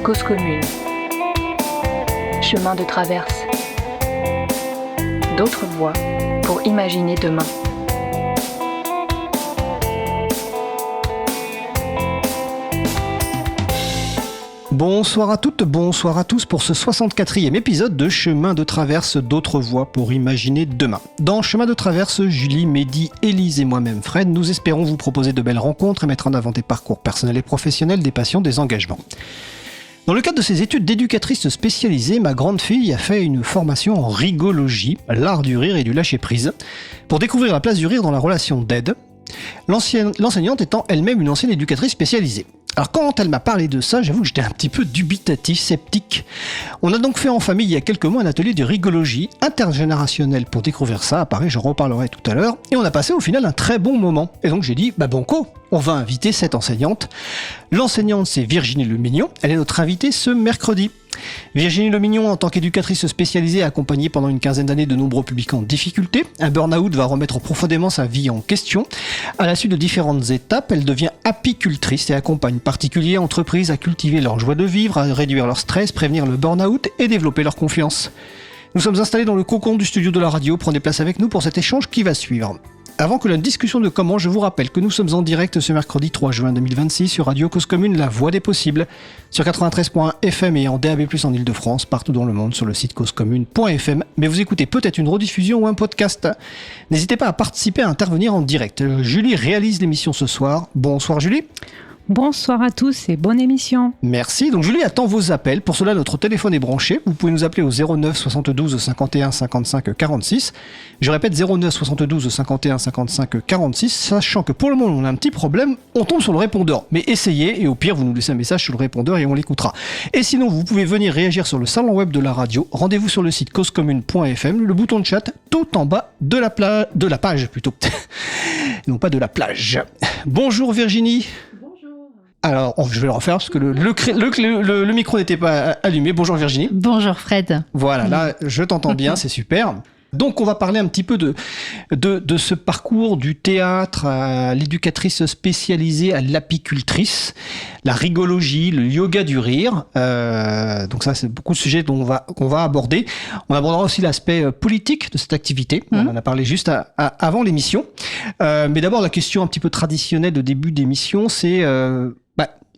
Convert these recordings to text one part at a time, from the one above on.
Cause commune. Chemin de traverse. D'autres voies pour imaginer demain. Bonsoir à toutes, bonsoir à tous pour ce 64e épisode de Chemin de traverse, d'autres voies pour imaginer demain. Dans Chemin de traverse, Julie, Mehdi, Élise et moi-même Fred, nous espérons vous proposer de belles rencontres et mettre en avant des parcours personnels et professionnels, des passions, des engagements. Dans le cadre de ses études d'éducatrice spécialisée, ma grande fille a fait une formation en rigologie, l'art du rire et du lâcher-prise, pour découvrir la place du rire dans la relation d'aide, l'enseignante étant elle-même une ancienne éducatrice spécialisée. Alors quand elle m'a parlé de ça, j'avoue que j'étais un petit peu dubitatif, sceptique. On a donc fait en famille il y a quelques mois un atelier de rigologie intergénérationnelle pour découvrir ça, pareil j'en reparlerai tout à l'heure, et on a passé au final un très bon moment. Et donc j'ai dit, banco, on va inviter cette enseignante. L'enseignante c'est Virginie Lemignon, elle est notre invitée ce mercredi. Virginie Lemignon, en tant qu'éducatrice spécialisée, a accompagné pendant une quinzaine d'années de nombreux publics en difficulté. Un burn-out va remettre profondément sa vie en question. À la suite de différentes étapes, elle devient apicultrice et accompagne particuliers entreprises à cultiver leur joie de vivre, à réduire leur stress, prévenir le burn-out et développer leur confiance. Nous sommes installés dans le cocon du studio de la radio. Prenez place avec nous pour cet échange qui va suivre. Avant que la discussion ne commence, je vous rappelle que nous sommes en direct ce mercredi 3 juin 2026 sur Radio Cause Commune, la voix des possibles, sur 93.1 FM et en DAB+, en Ile-de-France, partout dans le monde sur le site causecommune.fm. Mais vous écoutez peut-être une rediffusion ou un podcast. N'hésitez pas à participer, à intervenir en direct. Julie réalise l'émission ce soir. Bonsoir Julie. Bonsoir à tous et bonne émission. Merci. Donc Julie attend vos appels. Pour cela, notre téléphone est branché. Vous pouvez nous appeler au 09 72 51 55 46. Je répète 09 72 51 55 46. Sachant que pour le moment, on a un petit problème. On tombe sur le répondeur. Mais essayez et au pire, vous nous laissez un message sur le répondeur et on l'écoutera. Et sinon, vous pouvez venir réagir sur le salon web de la radio. Rendez-vous sur le site causecommune.fm. Le bouton de chat tout en bas de la page plutôt. Non pas de la plage. Bonjour Virginie. Alors, je vais le refaire parce que le micro n'était pas allumé. Bonjour Virginie. Bonjour Fred. Voilà, là, je t'entends bien, c'est super. Donc, on va parler un petit peu de ce parcours du théâtre à l'éducatrice spécialisée à l'apicultrice, la rigologie, le yoga du rire. Donc ça, c'est beaucoup de sujets qu'on va aborder. On abordera aussi l'aspect politique de cette activité. On en a parlé juste avant l'émission. Mais d'abord, la question un petit peu traditionnelle de début d'émission, c'est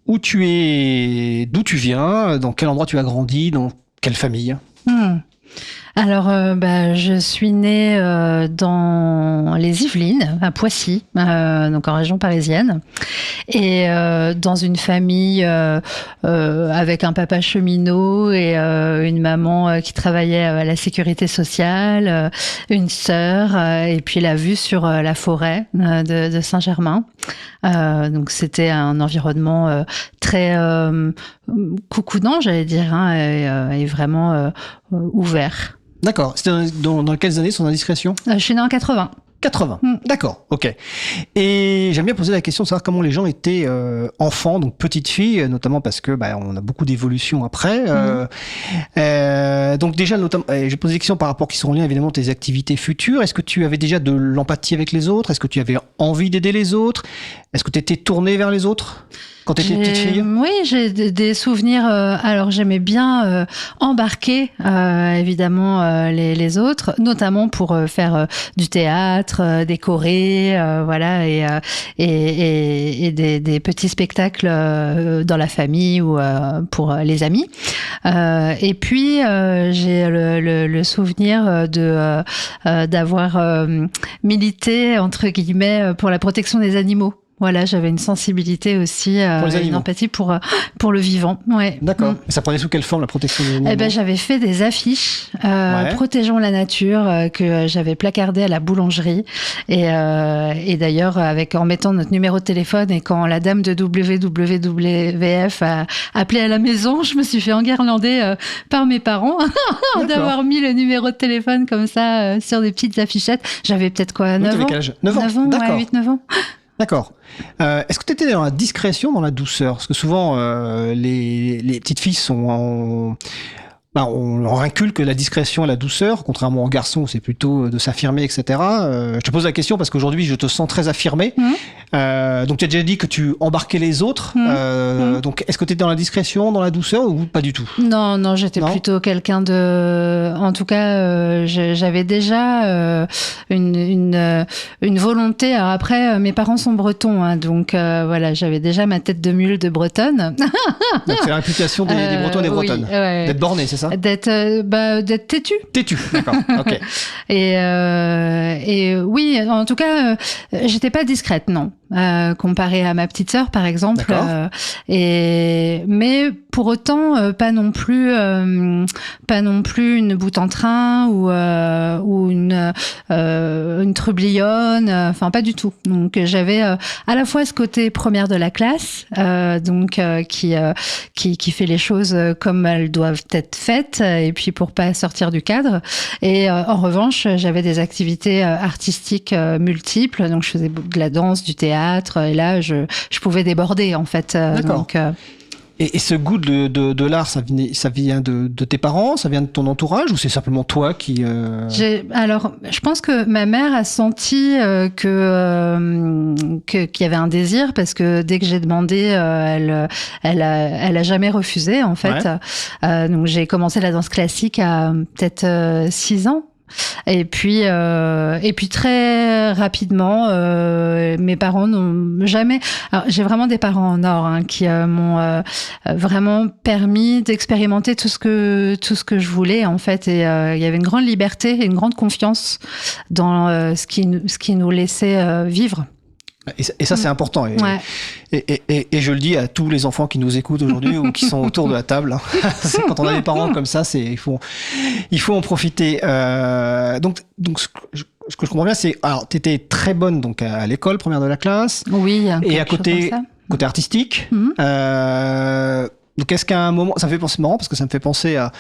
d'où tu viens, dans quel endroit tu as grandi, dans quelle famille? Alors, je suis née dans les Yvelines, à Poissy, donc en région parisienne, et dans une famille avec un papa cheminot et une maman qui travaillait à la sécurité sociale, une sœur, et puis la vue sur la forêt de Saint-Germain. Donc c'était un environnement très coucounant, j'allais dire, et vraiment ouvert. D'accord. C'était dans quelles années, sans indiscrétion? Je suis née en 80. 80, d'accord, ok. Et j'aime bien poser la question de savoir comment les gens étaient enfants, donc petites filles, notamment parce que on a beaucoup d'évolutions après. Donc déjà, notamment, j'ai posé des questions par rapport qui sont liées évidemment à tes activités futures. Est-ce que tu avais déjà de l'empathie avec les autres? Est-ce que tu avais envie d'aider les autres? Est-ce que tu étais tournée vers les autres quand tu étais petite fille? Oui, j'ai des souvenirs. Alors j'aimais bien embarquer évidemment les autres, notamment pour faire du théâtre, décorer, voilà, et des petits spectacles dans la famille ou pour les amis. Et puis j'ai le souvenir d'avoir milité entre guillemets pour la protection des animaux. Voilà, j'avais une sensibilité aussi, une empathie pour le vivant. Ouais. D'accord. Et ça prenait sous quelle forme la protection des animaux? J'avais fait des affiches protégeons la nature que j'avais placardées à la boulangerie et d'ailleurs en mettant notre numéro de téléphone, et quand la dame de WWF a appelé à la maison, je me suis fait enguirlander par mes parents d'avoir mis le numéro de téléphone comme ça sur des petites affichettes. J'avais peut-être 9 ans. 9 ans. D'accord. 8-9 ans. D'accord. Est-ce que tu étais dans la discrétion, dans la douceur? Parce que souvent, les petites filles sont on inculque la discrétion et la douceur, contrairement aux garçons, c'est plutôt de s'affirmer, etc. Je te pose la question parce qu'aujourd'hui, je te sens très affirmé. Donc, tu as déjà dit que tu embarquais les autres. Donc, est-ce que tu es dans la discrétion, dans la douceur ou pas du tout? Non, j'étais plutôt quelqu'un de... En tout cas, j'avais déjà une volonté. Alors après, mes parents sont bretons, hein, donc voilà, j'avais déjà ma tête de mule de bretonne. Donc, c'est la réputation des Bretons et des Bretonnes. Oui, ouais. D'être borné, c'est ça? D'être têtu. Têtu, d'accord, ok. Et oui, en tout cas, j'étais pas discrète, non. Comparée à ma petite sœur, par exemple. Mais pour autant, pas non plus une boute en train ou une trublionne. Enfin, pas du tout. Donc, j'avais à la fois ce côté première de la classe, qui fait les choses comme elles doivent être faites, et puis pour pas sortir du cadre. Et en revanche, j'avais des activités artistiques multiples. Donc, je faisais de la danse, du théâtre, et là, je pouvais déborder, en fait. D'accord. Donc, Et ce goût de l'art, ça vient de tes parents, ça vient de ton entourage, ou c'est simplement toi qui... Alors, je pense que ma mère a senti qu'il y avait un désir, parce que dès que j'ai demandé, elle a jamais refusé, en fait. Ouais. Donc, j'ai commencé la danse classique à peut-être 6 ans. Et puis très rapidement, mes parents n'ont jamais... Alors, j'ai vraiment des parents en or, hein, qui m'ont vraiment permis d'expérimenter tout ce que je voulais, en fait. Et il y avait une grande liberté et une grande confiance dans ce qui nous laissait vivre. Et ça, c'est important. Et je le dis à tous les enfants qui nous écoutent aujourd'hui ou qui sont autour de la table. C'est quand on a des parents comme ça, il faut en profiter. Donc, ce que je comprends bien, c'est, alors, t'étais très bonne donc à l'école, première de la classe. Oui. Et à côté artistique. Donc, est-ce qu'à un moment, ça me fait penser, marrant parce que ça me fait penser à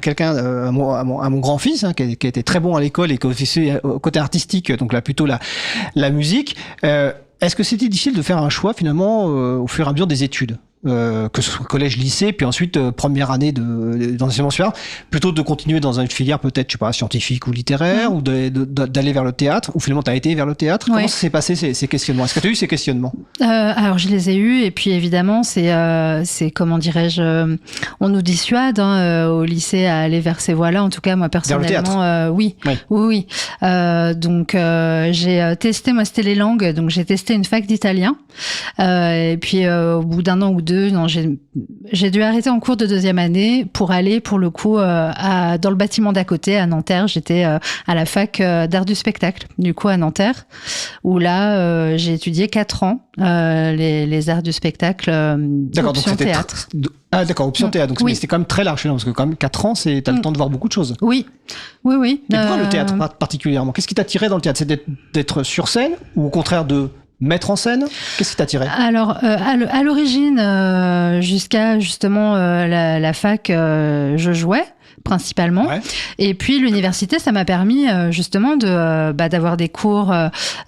quelqu'un, à mon grand-fils, hein, qui était très bon à l'école et qui aussi au côté artistique, donc là plutôt la musique. Est-ce que c'était difficile de faire un choix finalement au fur et à mesure des études, que ce soit collège, lycée, puis ensuite première année d'enseignement supérieur, plutôt de continuer dans une filière peut-être, je sais pas, scientifique ou littéraire, ou d'aller vers le théâtre, ou finalement tu as été vers le théâtre? Comment ça s'est passé ces questionnements? Est-ce que tu as eu ces questionnements? Alors je les ai eus, et puis évidemment c'est comment dirais-je, on nous dissuade au lycée à aller vers ces voies-là. En tout cas moi personnellement, oui. Donc j'ai testé, moi c'était les langues, donc j'ai testé une fac d'italien, et puis au bout d'un an ou deux, j'ai dû arrêter en cours de 2e année pour aller, pour le coup, dans le bâtiment d'à côté, à Nanterre. J'étais à la fac d'art du spectacle, du coup, à Nanterre, où là, j'ai étudié 4 ans les arts du spectacle, option théâtre. Option théâtre. Donc, c'était quand même très large, parce que quand même 4 ans, t'as le temps de voir beaucoup de choses. Oui. Et pourquoi le théâtre particulièrement? Qu'est-ce qui t'a attiré dans le théâtre? C'est d'être sur scène, ou au contraire de mettre en scène? Qu'est-ce qui t'attirait? Alors, à l'origine, jusqu'à justement la fac, je jouais principalement. Ouais. Et puis l'université, ça m'a permis justement d'avoir des cours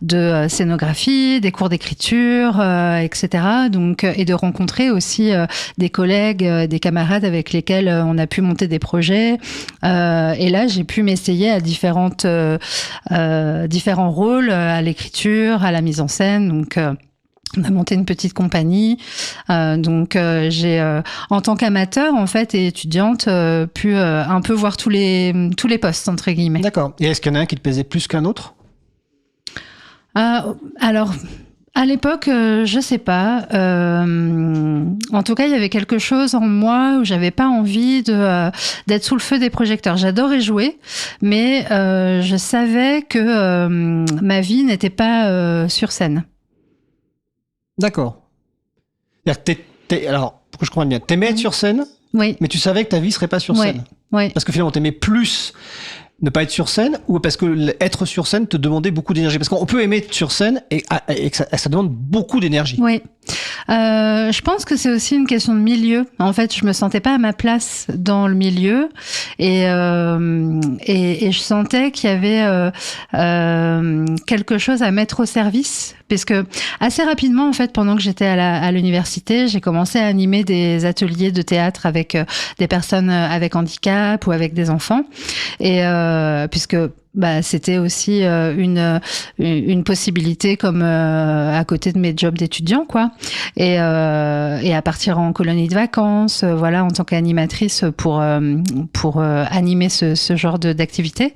de scénographie, des cours d'écriture, etc. Donc, et de rencontrer aussi des collègues, des camarades avec lesquels on a pu monter des projets. Et là, j'ai pu m'essayer à différents rôles, à l'écriture, à la mise en scène. Donc, on a monté une petite compagnie, donc j'ai, en tant qu'amateur en fait et étudiante, pu un peu voir tous les postes entre guillemets. D'accord. Et est-ce qu'il y en a un qui te plaisait plus qu'un autre? Alors, à l'époque, je sais pas. En tout cas, il y avait quelque chose en moi où j'avais pas envie d'être sous le feu des projecteurs. J'adorais jouer, mais je savais que ma vie n'était pas sur scène. D'accord. Alors, pour que je comprenne bien, t'aimais être sur scène, oui, mais tu savais que ta vie serait pas sur scène. Oui. Parce que finalement, t'aimais plus ne pas être sur scène, ou parce que être sur scène te demandait beaucoup d'énergie? Parce qu'on peut aimer être sur scène et que ça demande beaucoup d'énergie. Oui. Je pense que c'est aussi une question de milieu. En fait, je me sentais pas à ma place dans le milieu, et je sentais qu'il y avait quelque chose à mettre au service, parce que assez rapidement, en fait, pendant que j'étais à l'université, j'ai commencé à animer des ateliers de théâtre avec des personnes avec handicap ou avec des enfants. Et puisque c'était aussi une possibilité comme à côté de mes jobs d'étudiant, quoi. Et à partir en colonie de vacances, voilà, en tant qu'animatrice pour animer ce genre d'activité.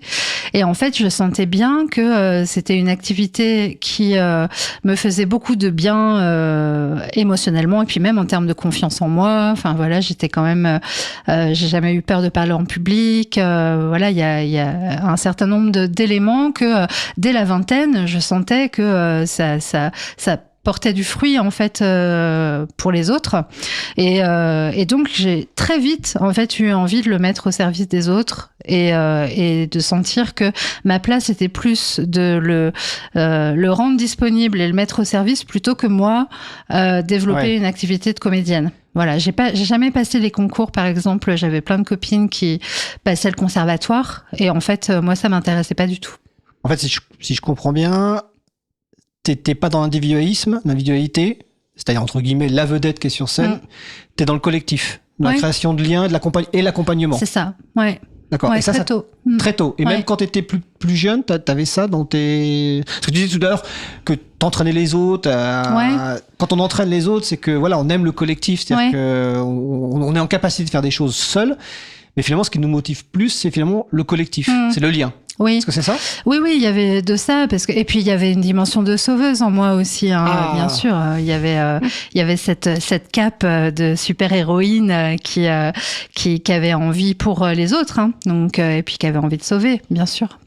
Et en fait, je sentais bien que c'était une activité qui me faisait beaucoup de bien émotionnellement et puis même en termes de confiance en moi. Enfin voilà, j'étais quand même, j'ai jamais eu peur de parler en public. Voilà, il y a un certain nombre d'éléments que dès la vingtaine, je sentais que ça portait du fruit en fait pour les autres et donc j'ai très vite en fait eu envie de le mettre au service des autres et de sentir que ma place était plus de le rendre disponible et le mettre au service plutôt que moi développer une activité de comédienne. Voilà, j'ai jamais passé les concours, par exemple. J'avais plein de copines qui passaient le conservatoire, et en fait, moi, ça m'intéressait pas du tout. En fait, si je comprends bien, t'es pas dans l'individualité, c'est-à-dire entre guillemets la vedette qui est sur scène. T'es dans le collectif, dans la création de liens, et l'accompagnement. C'est ça, ouais. D'accord. Ouais, et ça, très tôt. Très tôt. Et même quand t'étais plus jeune, t'avais ça dans tes... Parce que tu disais tout à l'heure que t'entraînais les autres. Quand on entraîne les autres, c'est que voilà, on aime le collectif. C'est-à-dire qu'on est en capacité de faire des choses seul. Mais finalement, ce qui nous motive plus, c'est finalement le collectif. C'est le lien. Oui. Est-ce que c'est ça ? Oui, il y avait de ça et puis il y avait une dimension de sauveuse en moi aussi, bien sûr. Il y avait cette cape de super-héroïne qui avait envie pour les autres, donc et puis qui avait envie de sauver, bien sûr.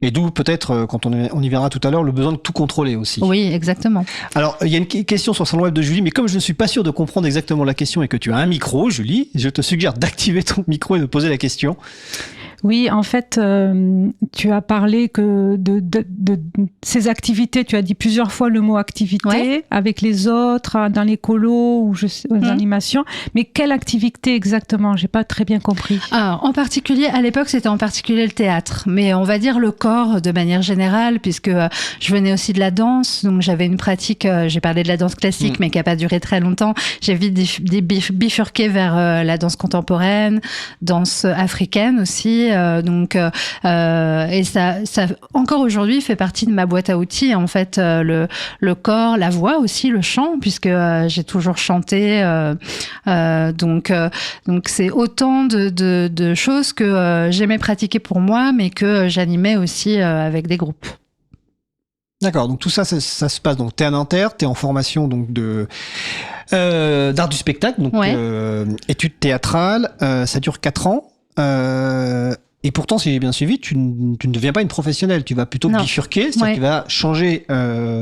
Et d'où peut-être, quand on y verra tout à l'heure, le besoin de tout contrôler aussi. Oui, exactement. Alors, il y a une question sur le salon web de Julie, mais comme je ne suis pas sûr de comprendre exactement la question et que tu as un micro, Julie, je te suggère d'activer ton micro et de poser la question. Oui, en fait, tu as parlé que de ces activités, tu as dit plusieurs fois le mot activité, avec les autres, dans les colos ou aux animations. Mais quelle activité exactement ? J'ai pas très bien compris. En particulier, à l'époque, c'était en particulier le théâtre, mais on va dire le corps de manière générale, puisque je venais aussi de la danse, donc j'avais une pratique, j'ai parlé de la danse classique, mais qui a pas duré très longtemps. J'ai vite bifurqué vers la danse contemporaine, danse africaine aussi. Et ça encore aujourd'hui fait partie de ma boîte à outils en fait, le corps, la voix aussi, le chant, puisque j'ai toujours chanté, donc c'est autant de choses que j'aimais pratiquer pour moi, mais que j'animais aussi avec des groupes. D'accord, donc tout ça se passe, donc t'es à Nanterre, t'es en formation donc d'art du spectacle, donc études théâtrales, ça dure 4 ans. Et pourtant, si j'ai bien suivi, tu ne deviens pas une professionnelle. Tu vas plutôt bifurquer, c'est-à-dire que tu vas changer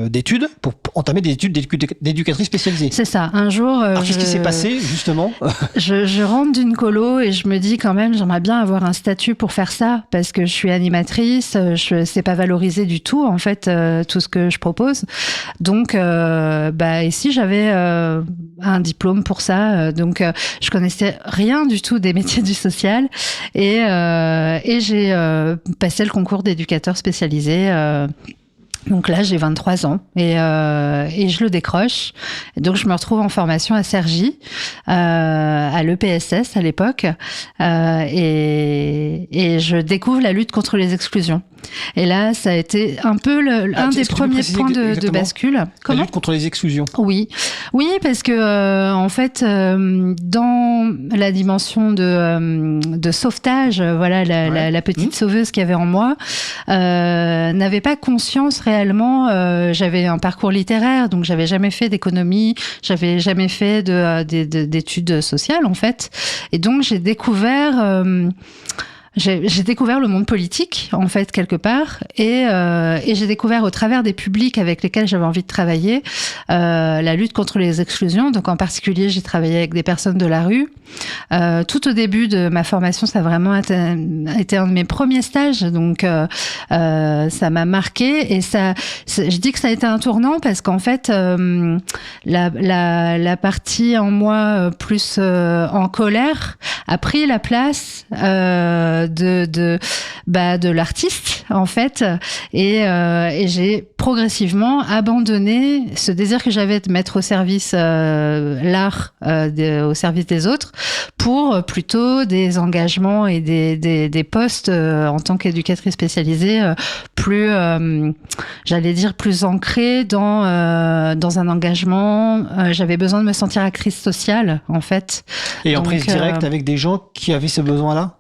d'études pour entamer des études d'éducatrice spécialisée. C'est ça. Un jour... Alors, qu'est-ce qui s'est passé, justement ? je rentre d'une colo et je me dis quand même, j'aimerais bien avoir un statut pour faire ça, parce que je suis animatrice, c'est pas valorisé du tout, en fait, tout ce que je propose. Donc, et si j'avais un diplôme pour ça, donc je connaissais rien du tout des métiers du social et j'ai passé le concours d'éducateur spécialisé. Donc là, j'ai 23 ans et je le décroche. Et donc, je me retrouve en formation à Cergy, à l'EPSS à l'époque, et je découvre la lutte contre les exclusions. Et là, ça a été un peu un des premiers points de bascule. La lutte contre les exclusions. Oui, parce que en fait, dans la dimension de sauvetage, voilà, la petite sauveuse qu'il y avait en moi n'avait pas conscience réellement. J'avais un parcours littéraire, donc j'avais jamais fait d'économie, j'avais jamais fait d'études sociales en fait, et donc j'ai découvert le monde politique, en fait, quelque part, et j'ai découvert au travers des publics avec lesquels j'avais envie de travailler la lutte contre les exclusions. Donc, en particulier, j'ai travaillé avec des personnes de la rue. Tout au début de ma formation, ça a vraiment été un de mes premiers stages, donc ça m'a marqué. Et je dis que ça a été un tournant parce qu'en fait, la partie en moi plus en colère a pris la place de l'artiste en fait, et j'ai progressivement abandonné ce désir que j'avais de mettre au service l'art au service des autres pour plutôt des engagements et des postes en tant qu'éducatrice spécialisée plus j'allais dire plus ancrés dans un engagement. J'avais besoin de me sentir actrice sociale en fait. Et en prise directe avec des gens qui avaient ce besoin-là,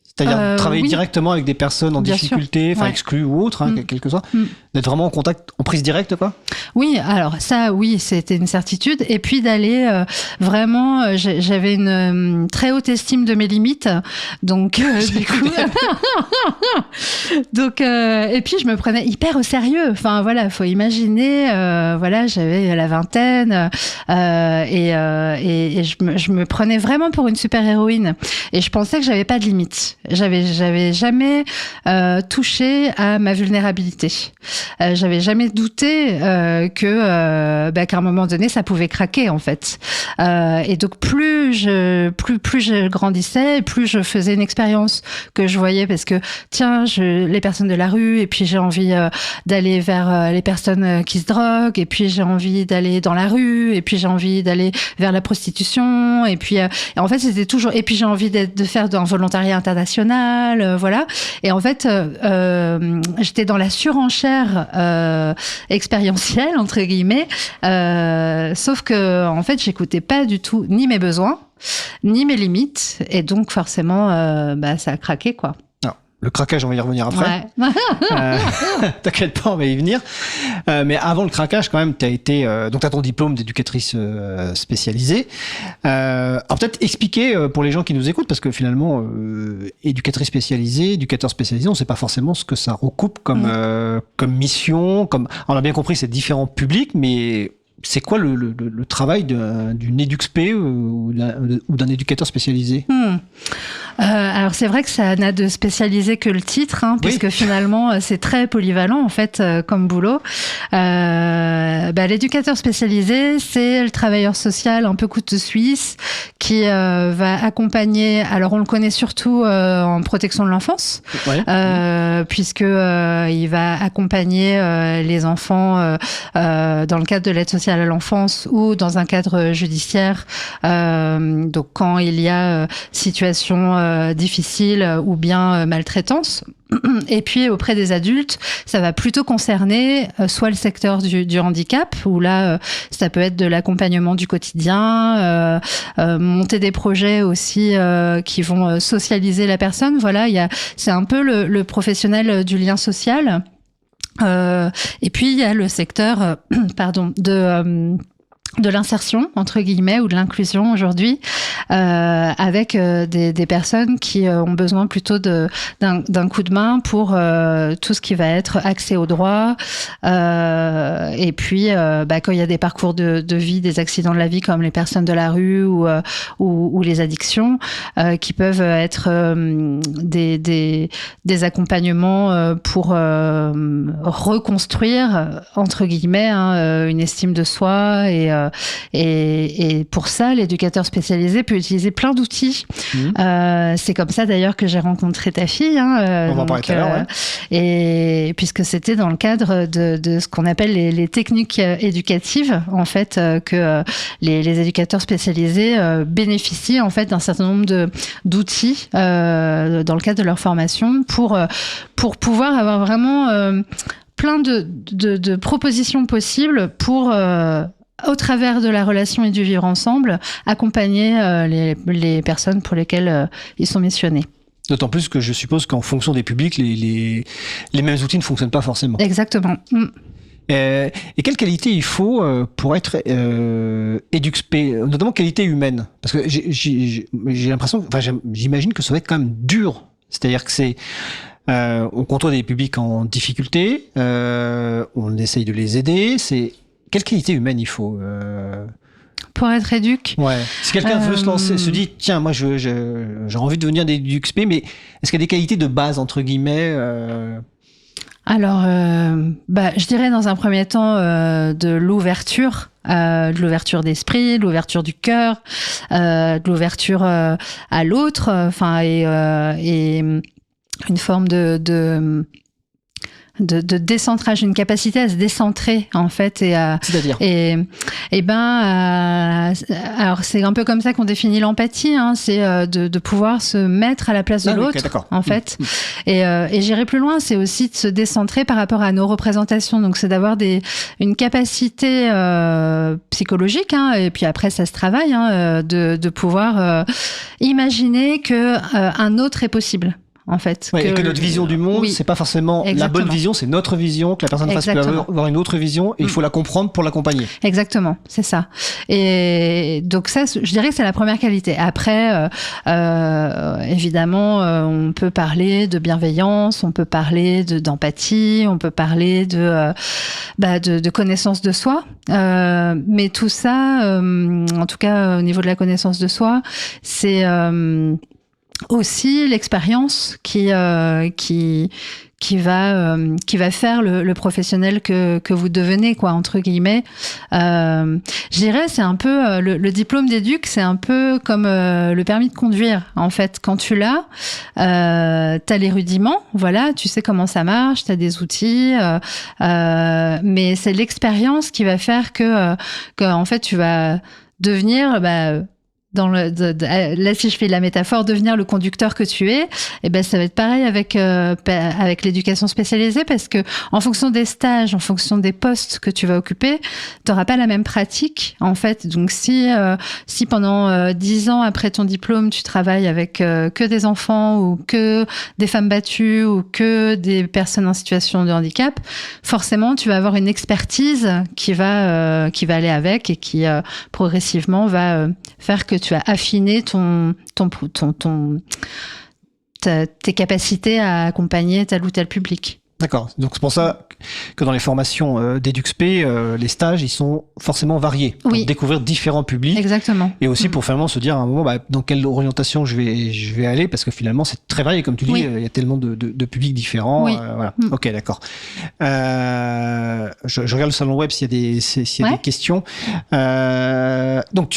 c'est-à-dire travailler directement avec des personnes en difficulté, enfin exclues ou autres, quel que soit, d'être vraiment en contact, en prise directe, quoi. Oui, alors ça, oui, c'était une certitude. Et puis d'aller vraiment, j'avais une très haute estime de mes limites, donc du coup, donc et puis je me prenais hyper au sérieux. Enfin voilà, faut imaginer, voilà, j'avais la vingtaine et je me prenais vraiment pour une super héroïne. Et je pensais que j'avais pas de limites. J'avais jamais touché à ma vulnérabilité. J'avais jamais douté qu'à un moment donné ça pouvait craquer en fait. Et donc plus je grandissais, plus je faisais une expérience que je voyais, parce que tiens, les personnes de la rue, et puis j'ai envie d'aller vers les personnes qui se droguent, et puis j'ai envie d'aller dans la rue, et puis j'ai envie d'aller vers la prostitution, et puis et en fait c'était toujours, et puis j'ai envie de faire un volontariat international, voilà. Et en fait, j'étais dans la surenchère expérientielle entre guillemets, sauf que en fait, j'écoutais pas du tout ni mes besoins, ni mes limites, et donc forcément, ça a craqué, quoi. Le craquage, on va y revenir après. Ouais. T'inquiète pas, on va y venir. Mais avant le craquage, quand même, donc t'as ton diplôme d'éducatrice spécialisée. Alors peut-être expliquer pour les gens qui nous écoutent, parce que finalement, éducatrice spécialisée, éducateur spécialisé, on sait pas forcément ce que ça recoupe comme mission, on a bien compris, c'est différents publics, mais c'est quoi le travail d'une EduxP ou d'un éducateur spécialisé? Alors c'est vrai que ça n'a de spécialisé que le titre, puisque finalement c'est très polyvalent en fait comme boulot. L'éducateur spécialisé, c'est le travailleur social un peu couteau suisse qui va accompagner. Alors on le connaît surtout en protection de l'enfance, puisque il va accompagner les enfants dans le cadre de l'aide sociale à l'enfance ou dans un cadre judiciaire. Donc quand il y a situation difficile ou bien maltraitance. Et puis auprès des adultes, ça va plutôt concerner soit le secteur du handicap, où là ça peut être de l'accompagnement du quotidien, monter des projets aussi qui vont socialiser la personne. Voilà, c'est un peu le professionnel du lien social. Et puis il y a le secteur de l'insertion, entre guillemets, ou de l'inclusion aujourd'hui, avec des personnes qui ont besoin plutôt d'un coup de main pour tout ce qui va être accès aux droits, et puis quand il y a des parcours de vie, des accidents de la vie comme les personnes de la rue ou les addictions, qui peuvent être des accompagnements pour reconstruire, entre guillemets, une estime de soi, et pour ça, l'éducateur spécialisé peut utiliser plein d'outils. C'est comme ça d'ailleurs que j'ai rencontré ta fille. On va en parler tout à l'heure. Et puisque c'était dans le cadre de ce qu'on appelle les techniques éducatives, en fait, que les éducateurs spécialisés bénéficient en fait d'un certain nombre d'outils dans le cadre de leur formation pour pouvoir avoir vraiment plein de propositions possibles pour au travers de la relation et du vivre ensemble, accompagner les personnes pour lesquelles ils sont missionnés. D'autant plus que je suppose qu'en fonction des publics, les mêmes outils ne fonctionnent pas forcément. Exactement. Et quelle qualité il faut pour être EduxP, notamment qualité humaine? Parce que j'ai l'impression, j'imagine que ça va être quand même dur. C'est-à-dire que on côtoie des publics en difficulté, on essaye de les aider. Quelle qualité humaine il faut pour être éduc? Ouais. Si quelqu'un veut se lancer, se dit tiens, moi j'ai envie de devenir EduxP, mais est-ce qu'il y a des qualités de base entre guillemets Alors, je dirais dans un premier temps de l'ouverture d'esprit, de l'ouverture du cœur, de l'ouverture à l'autre, et une forme de décentrage, une capacité à se décentrer en fait C'est-à-dire alors c'est un peu comme ça qu'on définit l'empathie, hein, c'est de pouvoir se mettre à la place de l'autre, okay, en fait. Et j'irai plus loin, c'est aussi de se décentrer par rapport à nos représentations. Donc c'est d'avoir une capacité psychologique, hein, et puis après ça se travaille, hein, de pouvoir imaginer que un autre est possible. En fait, et que notre vision du monde, c'est pas forcément la bonne vision, c'est notre vision, que la personne face peut avoir une autre vision, et il faut la comprendre pour l'accompagner. Exactement, c'est ça. Et donc ça, je dirais que c'est la première qualité. Après, évidemment, on peut parler de bienveillance, on peut parler d'empathie, on peut parler de connaissance de soi. Mais tout ça, en tout cas au niveau de la connaissance de soi, c'est aussi l'expérience qui va faire le professionnel que vous devenez, quoi, entre guillemets. Je dirais, c'est un peu le diplôme d'éduc, c'est un peu comme le permis de conduire. En fait, quand tu l'as, t'as les rudiments, voilà, tu sais comment ça marche, t'as des outils, mais c'est l'expérience qui va faire que en fait, tu vas devenir, là, si je fais la métaphore, devenir le conducteur que tu es, ça va être pareil avec l'éducation spécialisée, parce que en fonction des stages, en fonction des postes que tu vas occuper, t'auras pas la même pratique, en fait. Donc si pendant 10 ans après ton diplôme, tu travailles avec que des enfants ou que des femmes battues ou que des personnes en situation de handicap, forcément, tu vas avoir une expertise qui va aller avec, et qui progressivement va faire que tu as affiné tes capacités à accompagner tel ou tel public. D'accord. Donc c'est pour ça que dans les formations d'EduxP, les stages, ils sont forcément variés pour découvrir différents publics. Exactement. Et aussi pour finalement se dire à un moment dans quelle orientation je vais aller, parce que finalement c'est très varié, comme tu dis, il y a tellement de publics différents. Oui. Voilà. Ok, d'accord. Je regarde le salon web s'il y a des questions. Donc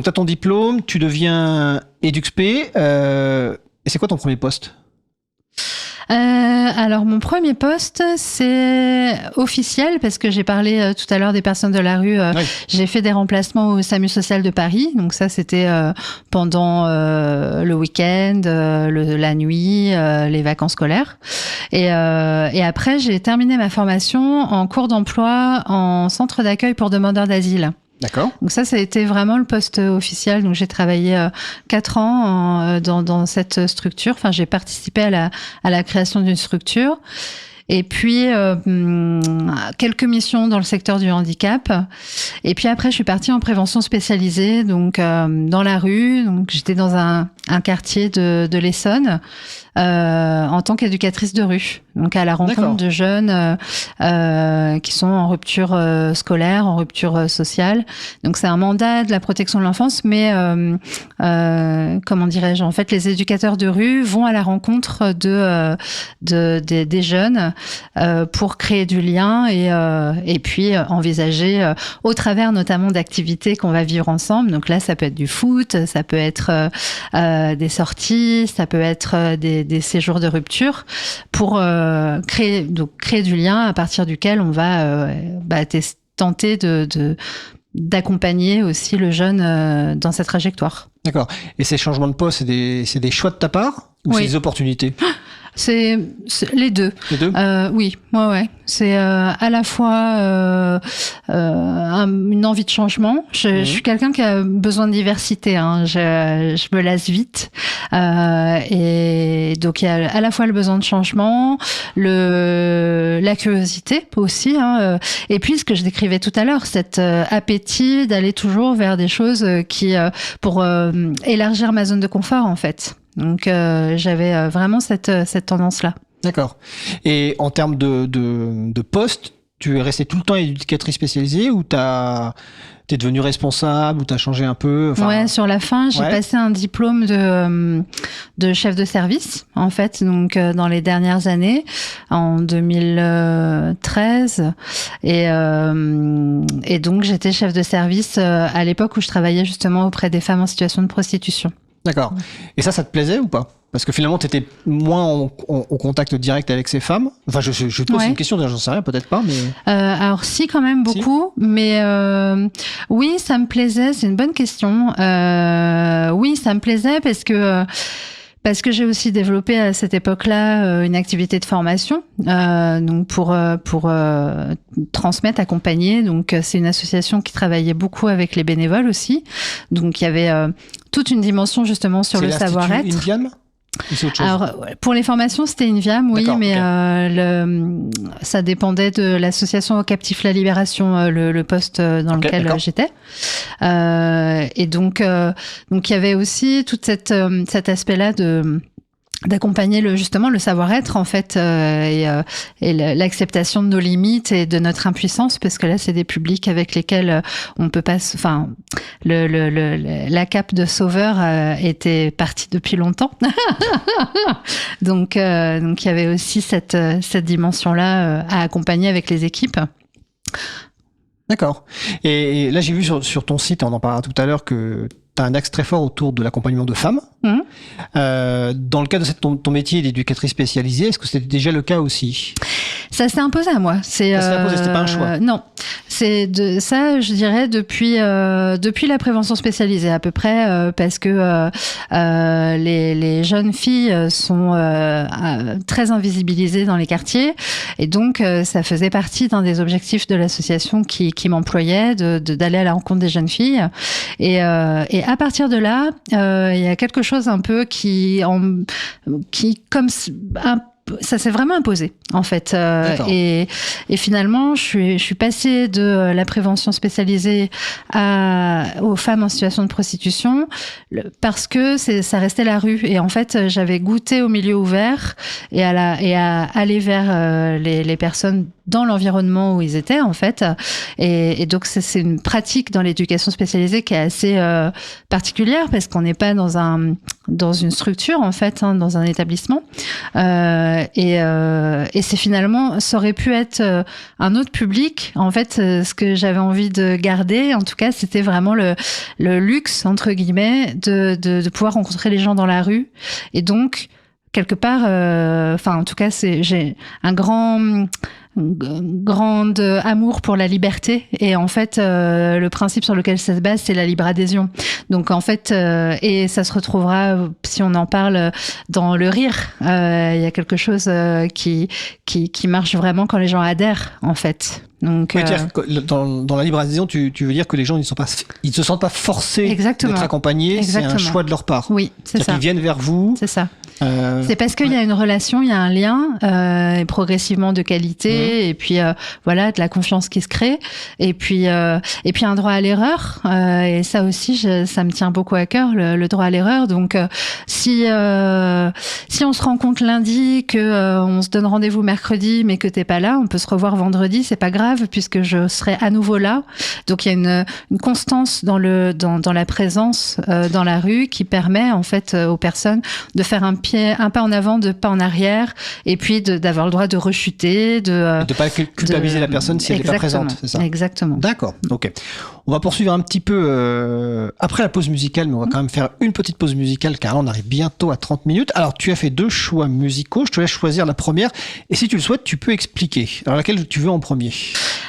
t'as ton diplôme, tu deviens EduxP. Et c'est quoi ton premier poste ? Alors mon premier poste, c'est officiel, parce que j'ai parlé tout à l'heure des personnes de la rue. J'ai fait des remplacements au SAMU social de Paris, donc ça c'était pendant le week-end, la nuit, les vacances scolaires. Et après j'ai terminé ma formation en cours d'emploi en centre d'accueil pour demandeurs d'asile. D'accord. Donc ça a été vraiment le poste officiel. Donc j'ai travaillé 4 ans dans cette structure. Enfin, j'ai participé à la création d'une structure. Et puis, quelques missions dans le secteur du handicap. Et puis après, je suis partie en prévention spécialisée, donc dans la rue. Donc j'étais dans un quartier de l'Essonne, en tant qu'éducatrice de rue. Donc à la rencontre de jeunes qui sont en rupture scolaire, en rupture sociale. Donc c'est un mandat de la protection de l'enfance, mais comment dirais-je, en fait, les éducateurs de rue vont à la rencontre des jeunes pour créer du lien et puis envisager au travers notamment d'activités qu'on va vivre ensemble. Donc là, ça peut être du foot, ça peut être des sorties, ça peut être des séjours de rupture pour créer du lien à partir duquel on va tenter d'accompagner aussi le jeune dans sa trajectoire. D'accord. Et ces changements de poste, c'est des choix de ta part ou c'est des opportunités ? C'est les deux. Les deux ? Oui, ouais. C'est à la fois une envie de changement. Je suis quelqu'un qui a besoin de diversité. Hein. Je me lasse vite. Et donc, il y a à la fois le besoin de changement, la curiosité aussi. Hein. Et puis, ce que je décrivais tout à l'heure, cet appétit d'aller toujours vers des choses pour élargir ma zone de confort, en fait. Donc j'avais vraiment cette tendance-là. D'accord. Et en termes de poste, tu es restée tout le temps éducatrice spécialisée ou t'es devenue responsable ou t'as changé un peu? Ouais, sur la fin, j'ai passé un diplôme de chef de service, en fait, donc dans les dernières années, en 2013. Et donc, j'étais chef de service à l'époque où je travaillais justement auprès des femmes en situation de prostitution. D'accord. Et ça te plaisait ou pas? Parce que finalement, tu étais moins au contact direct avec ces femmes. Enfin, je te pose une question, j'en sais rien, peut-être pas, mais... alors si, quand même, beaucoup. Si. Mais oui, ça me plaisait, c'est une bonne question. Oui, ça me plaisait parce que j'ai aussi développé à cette époque-là une activité de formation, donc pour transmettre, accompagner. Donc c'est une association qui travaillait beaucoup avec les bénévoles aussi. Donc il y avait toute une dimension justement sur le savoir-être. C'est l'Institut Inviam ? Alors, pour les formations, c'était Inviam, oui, mais ça dépendait de l'association Captif La Libération, le poste dans lequel j'étais. Et donc, il y avait aussi tout cet aspect-là d'accompagner justement le savoir-être en fait et l'acceptation de nos limites et de notre impuissance, parce que là c'est des publics avec lesquels on peut pas, enfin la cape de sauveur était partie depuis longtemps. donc il y avait aussi cette dimension là à accompagner avec les équipes. D'accord. Et là j'ai vu sur ton site, on en parlera tout à l'heure, que tu as un axe très fort autour de l'accompagnement de femmes. Mmh. Dans le cadre de ton métier d'éducatrice spécialisée, est-ce que c'était déjà le cas aussi? Ça s'est imposé à moi. Ça s'est imposé, c'était pas un choix? Non. C'est ça, je dirais, depuis la prévention spécialisée à peu près, parce que les jeunes filles sont très invisibilisées dans les quartiers, et donc ça faisait partie d'un des objectifs de l'association qui m'employait d'aller à la rencontre des jeunes filles. Et à partir de là, il y a quelque chose un peu qui comme ça s'est vraiment imposé en fait, et finalement je suis passée de la prévention spécialisée aux femmes en situation de prostitution parce que ça restait la rue, et en fait j'avais goûté au milieu ouvert et à aller vers les personnes dans l'environnement où ils étaient en fait, et donc c'est une pratique dans l'éducation spécialisée qui est assez particulière, parce qu'on n'est pas dans une structure en fait, dans un établissement, et c'est finalement, ça aurait pu être un autre public en fait. Ce que j'avais envie de garder, en tout cas, c'était vraiment le luxe entre guillemets de pouvoir rencontrer les gens dans la rue, et donc quelque part, en tout cas, j'ai un grand amour pour la liberté, et en fait le principe sur lequel ça se base, c'est la libre adhésion. Donc en fait, et ça se retrouvera, si on en parle, dans le rire. Il y a quelque chose qui marche vraiment quand les gens adhèrent en fait. Donc, dans la libre adhésion, tu veux dire que les gens ils se sentent pas forcés d'être accompagnés. Exactement. C'est un choix de leur part. Oui, c'est ça. Ils viennent vers vous. C'est ça. C'est parce qu'il y a une relation, il y a un lien, progressivement de qualité, et puis voilà, de la confiance qui se crée, et puis un droit à l'erreur, et ça aussi ça me tient beaucoup à cœur, le droit à l'erreur. Donc si on se rencontre lundi, que on se donne rendez-vous mercredi, mais que t'es pas là, on peut se revoir vendredi, c'est pas grave, puisque je serai à nouveau là. Donc il y a une constance dans la présence dans la rue, qui permet en fait aux personnes de faire un pas en avant, deux pas en arrière, et puis d'avoir le droit de rechuter, de pas culpabiliser la personne si elle n'est pas présente, c'est ça? Exactement. D'accord, ok. On va poursuivre un petit peu après la pause musicale, mais on va quand même faire une petite pause musicale, car là on arrive bientôt à 30 minutes. Alors tu as fait 2 choix musicaux, je te laisse choisir la première, et si tu le souhaites, tu peux expliquer. Alors laquelle tu veux en premier?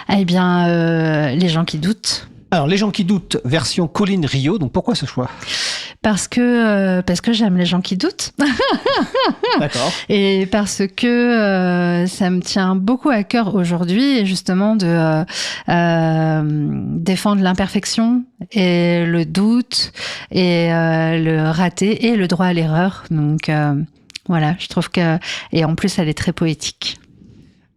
Eh bien, Les gens qui doutent. Alors, Les gens qui doutent, version Colline Rio. Donc, pourquoi ce choix? Parce que j'aime les gens qui doutent. D'accord. Et parce que ça me tient beaucoup à cœur aujourd'hui, et justement de défendre l'imperfection et le doute et le raté et le droit à l'erreur. Donc, voilà, je trouve et en plus, elle est très poétique.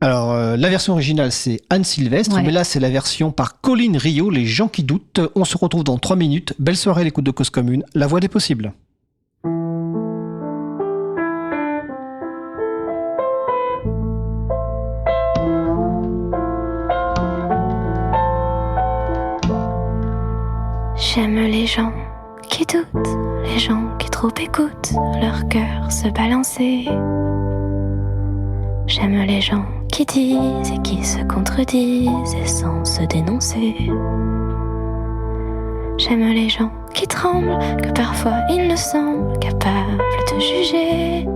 Alors, la version originale, c'est Anne Sylvestre, mais là, c'est la version par Colline Rio, Les gens qui doutent. On se retrouve dans 3 minutes. Belle soirée à l'écoute de Cause Commune, la voix des possibles. qui doutent, les gens qui trop écoutent leur cœur se balancer. J'aime les gens qui disent et qui se contredisent et sans se dénoncer. J'aime les gens qui tremblent, que parfois ils ne semblent capables de juger.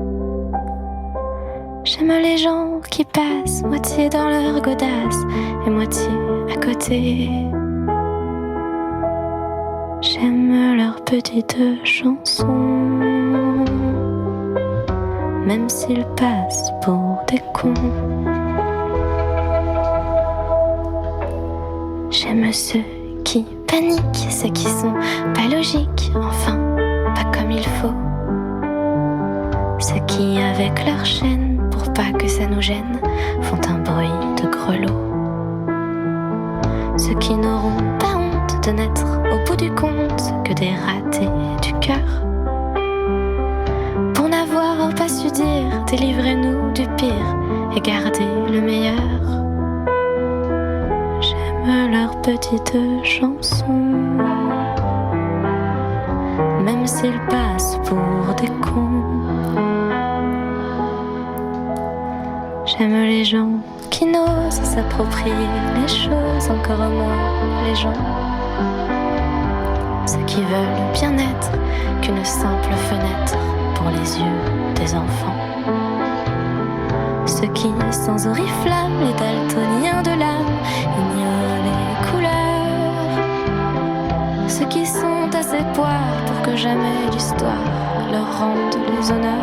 J'aime les gens qui passent moitié dans leur godasse et moitié à côté. J'aime leurs petites chansons, même s'ils passent pour des cons. J'aime ceux qui paniquent, ceux qui sont pas logiques, enfin, pas comme il faut. Ceux qui, avec leur chaîne, pour pas que ça nous gêne, font un bruit de grelot. Ceux qui n'auront pas honte de n'être au bout du compte que des ratés du cœur. Pour n'avoir pas su dire, délivrez-nous du pire et gardez le meilleur. J'aime leurs petites chansons, même s'ils passent pour des cons. J'aime les gens qui n'osent s'approprier les choses, encore moins les gens. Ceux qui veulent bien être qu'une simple fenêtre pour les yeux des enfants. Ceux qui, sans oriflamme, les daltoniens de l'âme, ignorent les couleurs. Ceux qui sont assez poires pour que jamais l'histoire leur rende les honneurs.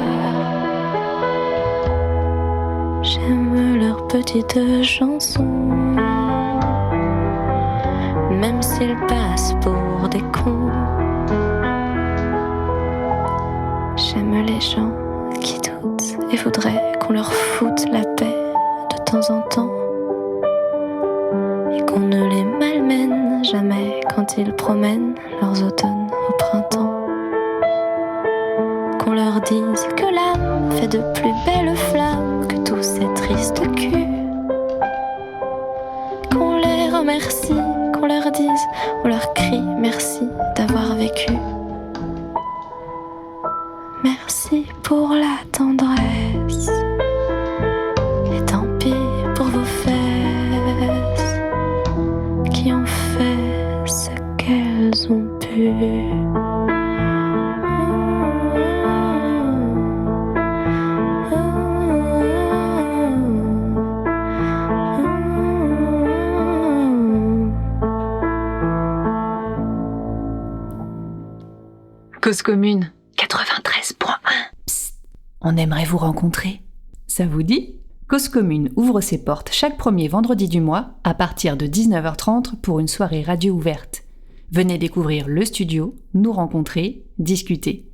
J'aime leurs petites chansons, même s'ils passent pour des cons. J'aime les gens qui doutent et voudraient qu'on leur foute la paix de temps en temps, et qu'on ne les malmène jamais quand ils promènent leurs automnes au printemps. Qu'on leur dise que l'âme fait de plus belles flammes que tous ces tristes culs. Qu'on les remercie, qu'on leur dise, on leur crie merci d'avoir vécu. Merci pour la tendresse, et tant pis pour vos fesses qui ont fait ce qu'elles ont pu. Cause commune 93.1. Psst, on aimerait vous rencontrer. Ça vous dit ? Cause commune ouvre ses portes chaque premier vendredi du mois à partir de 19h30 pour une soirée radio ouverte. Venez découvrir le studio, nous rencontrer, discuter.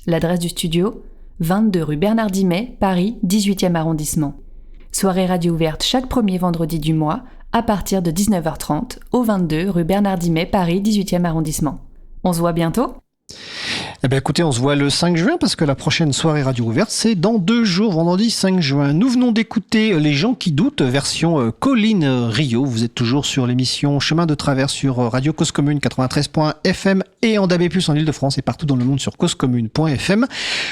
L'adresse du studio, 22 rue Bernard Dimet, Paris, 18e arrondissement. Soirée radio ouverte chaque premier vendredi du mois à partir de 19h30 au 22 rue Bernard Dimet, Paris, 18e arrondissement. On se voit bientôt ? Eh bien écoutez, on se voit le 5 juin parce que la prochaine soirée radio ouverte, c'est dans 2 jours, vendredi 5 juin. Nous venons d'écouter Les gens qui doutent, version Colline Rio. Vous êtes toujours sur l'émission Chemin de Traverse sur Radio Cause Commune 93.1 FM et en DAB+, en Ile-de-France et partout dans le monde sur causecommune.fm.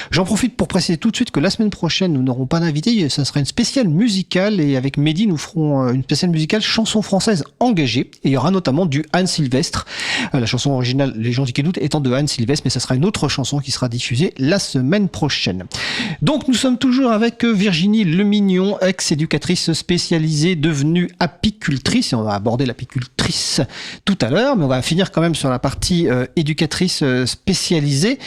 J'en profite pour préciser tout de suite que la semaine prochaine, nous n'aurons pas d'invité, ça sera une spéciale musicale et avec Mehdi, nous ferons une spéciale musicale chanson française engagée et il y aura notamment du Anne Sylvestre. La chanson originale Les gens qui doutent étant de Anne Sylvestre, mais ça sera une autre chanson qui sera diffusée la semaine prochaine. Donc nous sommes toujours avec Virginie Lemignon, ex-éducatrice spécialisée devenue apicultrice, et on va aborder l'apicultrice tout à l'heure, mais on va finir quand même sur la partie éducatrice spécialisée.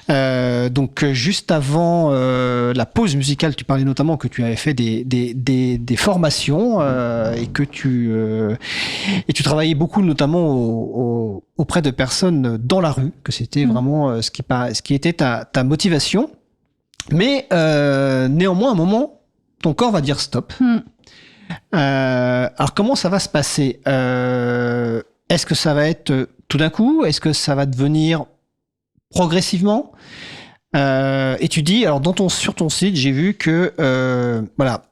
Donc juste avant la pause musicale, tu parlais notamment que tu avais fait des formations et que tu travaillais beaucoup notamment auprès de personnes dans la rue, que c'était vraiment ce qui était ta motivation. Mais néanmoins, à un moment, ton corps va dire stop. Alors comment ça va se passer ? Est-ce que ça va être tout d'un coup ? Est-ce que ça va devenir progressivement ? Et tu dis, alors sur ton site, j'ai vu que voilà,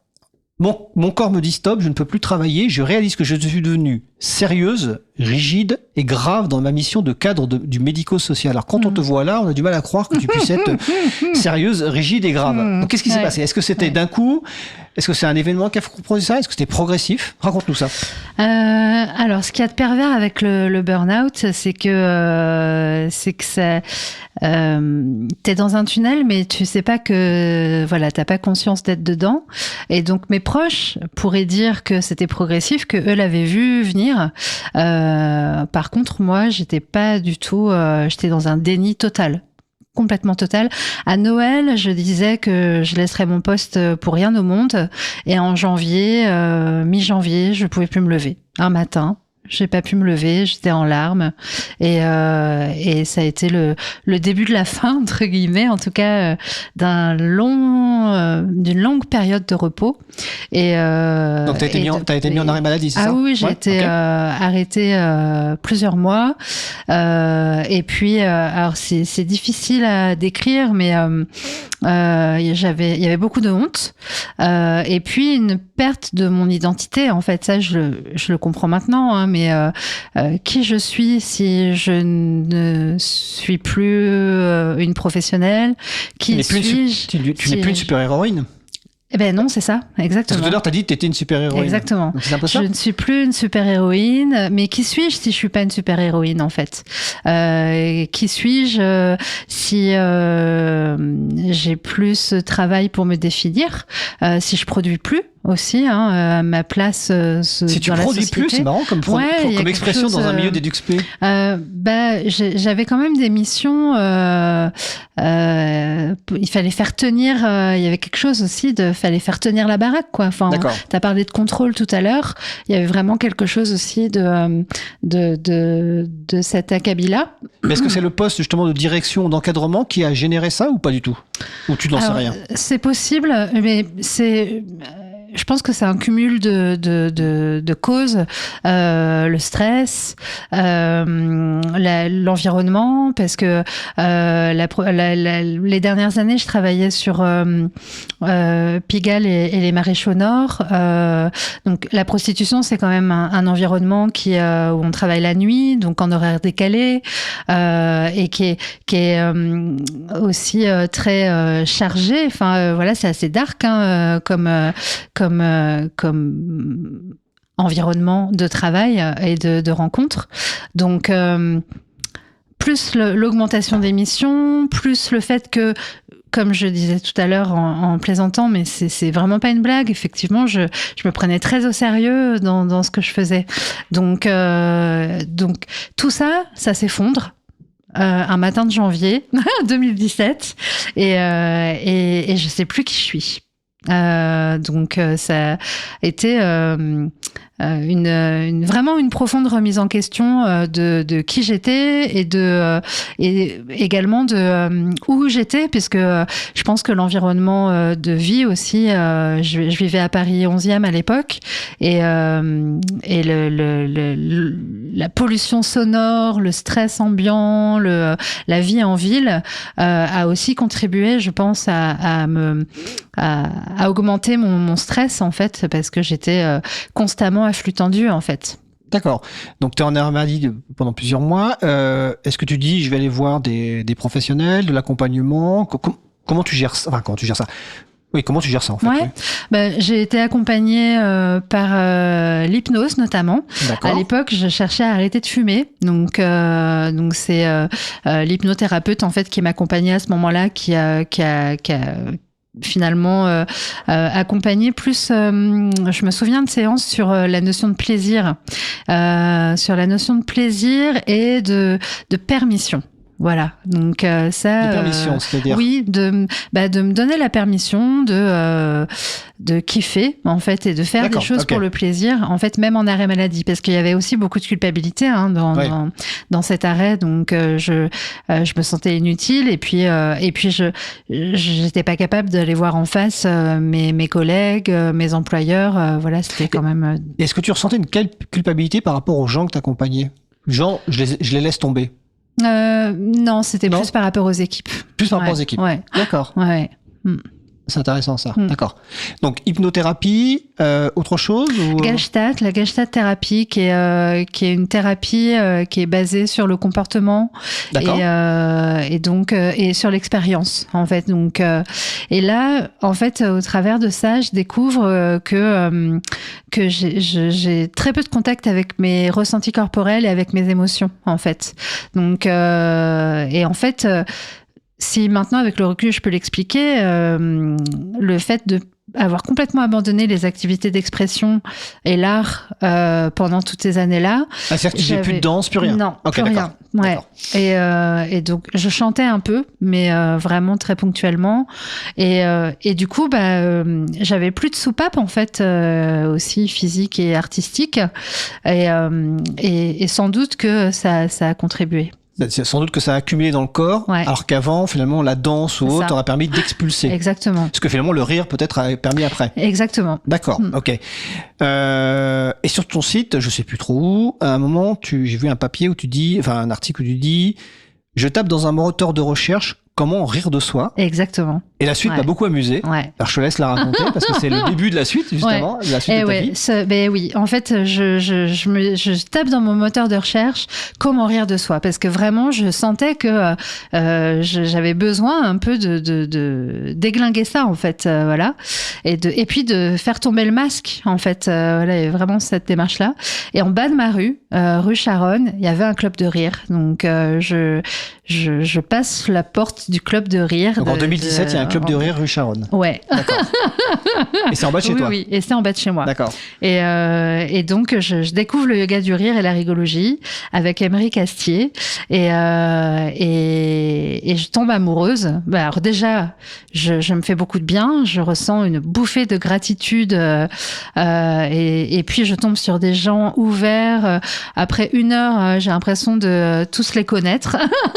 mon corps me dit stop, je ne peux plus travailler, je réalise que je suis devenu sérieuse, rigide et grave dans ma mission de cadre du médico-social. Alors quand on te voit là, on a du mal à croire que tu puisses être sérieuse, rigide et grave. Donc qu'est-ce qui s'est passé? Est-ce que c'était d'un coup? Est-ce que c'est un événement qui a produit ça? Est-ce que c'était progressif? Raconte-nous ça. Alors, ce qu'il y a de pervers avec le burn-out, c'est que ça, t'es dans un tunnel, mais tu sais pas que, voilà, t'as pas conscience d'être dedans. Et donc, mes proches pourraient dire que c'était progressif, que eux l'avaient vu venir. Par contre, moi, j'étais pas du tout, j'étais dans un déni total. Complètement total. À Noël, je disais que je laisserais mon poste pour rien au monde. Et en janvier, mi-janvier, je pouvais plus me lever. Un matin, j'ai pas pu me lever, j'étais en larmes. Et ça a été le début de la fin, entre guillemets, en tout cas, d'une longue période de repos. Donc t'as été mis en arrêt maladie, c'est ça? Ah oui, j'ai été arrêtée plusieurs mois. Et puis, alors c'est difficile à décrire, mais il y avait beaucoup de honte. Et puis une perte de mon identité. En fait, ça, je le comprends maintenant. Hein, mais qui je suis si je ne suis plus une professionnelle? Qui suis-je? Tu n'es plus une super-héroïne? Eh ben non, c'est ça, exactement. Parce que tout à l'heure, t'as dit que t'étais une super-héroïne. Exactement. Donc c'est un peu ça? Je ne suis plus une super-héroïne, mais qui suis-je si je suis pas une super-héroïne, en fait? Qui suis-je si j'ai plus de travail pour me définir, si je produis plus aussi, hein, ma place si tu dans la produis société. plus, c'est marrant comme expression dans un milieu d'EduxP. J'avais quand même des missions. Il fallait faire tenir. Il y avait quelque chose aussi fallait faire tenir la baraque, quoi. Enfin, t'as parlé de contrôle tout à l'heure. Il y avait vraiment quelque chose aussi de cet acabit-là. Mais est-ce que c'est le poste justement de direction, d'encadrement qui a généré ça ou pas du tout? Ou tu n'en sais rien? C'est possible, mais je pense que c'est un cumul de causes, le stress, l'environnement, parce que les dernières années, je travaillais sur Pigalle et les maréchaux nord. Donc la prostitution, c'est quand même un environnement où on travaille la nuit, donc en horaire décalé, et qui est aussi très chargé. Enfin, voilà, c'est assez dark, hein, comme environnement de travail et de rencontres. Donc, plus l'augmentation des missions, plus le fait que, comme je disais tout à l'heure en plaisantant, mais c'est vraiment pas une blague, effectivement, je me prenais très au sérieux dans ce que je faisais. Donc tout ça s'effondre. Un matin de janvier 2017 et je sais plus qui je suis. Donc ça a été vraiment une profonde remise en question de qui j'étais et également de où j'étais, puisque je pense que l'environnement de vie aussi, je vivais à Paris 11e à l'époque, et la pollution sonore, le stress ambiant, la vie en ville a aussi contribué, je pense, à augmenter mon stress, en fait, parce que j'étais constamment à flux tendu, en fait. D'accord. Donc, tu es en arrêt maladie pendant plusieurs mois. Est-ce que tu dis, je vais aller voir des professionnels, de l'accompagnement? Comment tu gères ça? Enfin, comment tu gères ça? Oui, comment tu gères ça, en fait? Ouais. Oui. J'ai été accompagnée par l'hypnose, notamment. D'accord. À l'époque, je cherchais à arrêter de fumer. Donc c'est l'hypnothérapeute, en fait, qui m'accompagnait à ce moment-là, qui a finalement accompagné plus, je me souviens de séances sur la notion de plaisir, et de permission. Voilà, donc ça. De permission, c'est-à-dire. Oui, de me donner la permission de kiffer, en fait, et de faire des choses pour le plaisir, en fait, même en arrêt maladie, parce qu'il y avait aussi beaucoup de culpabilité, hein, dans cet arrêt, donc je me sentais inutile, et puis j'étais pas capable d'aller voir en face mes collègues, mes employeurs, voilà, c'était quand même. Est-ce que tu ressentais une culpabilité par rapport aux gens que t'accompagnais? Genre, je les laisse tomber? Non, c'était plus par rapport aux équipes. Plus par rapport aux équipes. Ouais. D'accord. Ouais. C'est intéressant ça. D'accord. Donc hypnothérapie, autre chose ou... Gestalt, la Gestalt thérapie qui est une thérapie qui est basée sur le comportement et donc et sur l'expérience en fait. Donc et là en fait au travers de ça, je découvre que j'ai très peu de contact avec mes ressentis corporels et avec mes émotions en fait. Donc et en fait si maintenant, avec le recul, je peux l'expliquer, le fait de avoir complètement abandonné les activités d'expression et l'art pendant toutes ces années-là. Ah, c'est-à-dire que tu faisais plus de danse, plus rien? Non, okay, plus d'accord. rien. Ouais. Et donc, je chantais un peu, mais vraiment très ponctuellement. Et du coup, j'avais plus de soupape, en fait, aussi physique et artistique. Et sans doute que ça a contribué. C'est sans doute que ça a accumulé dans le corps, alors qu'avant, finalement, la danse ou autre aurait permis d'expulser. Exactement. Ce que finalement, le rire peut-être a permis après. Exactement. D'accord, ok. Et sur ton site, je sais plus trop où, à un moment, j'ai vu un papier où tu dis, enfin un article où tu dis, je tape dans un moteur de recherche comment rire de soi. Exactement. Et la suite m'a beaucoup amusé. Ouais. Alors je te laisse la raconter parce que c'est le début de la suite justement, la suite de ta vie. Ben oui, en fait, je tape dans mon moteur de recherche comment rire de soi parce que vraiment je sentais que j'avais besoin un peu de déglinguer ça en fait, voilà, et puis de faire tomber le masque en fait, voilà, et vraiment cette démarche là. Et en bas de ma rue, rue Charonne, il y avait un club de rire, donc je passe la porte du club de rire. Donc en 2017, il y a un club de rire rue Charonne. Ouais. D'accord. Et c'est en bas de chez toi. Oui, et c'est en bas de chez moi. D'accord. Et donc, je découvre le yoga du rire et la rigologie avec Émeric Astier. Et je tombe amoureuse. Alors déjà, je me fais beaucoup de bien. Je ressens une bouffée de gratitude. Et puis, je tombe sur des gens ouverts. Après 1 heure, j'ai l'impression de tous les connaître.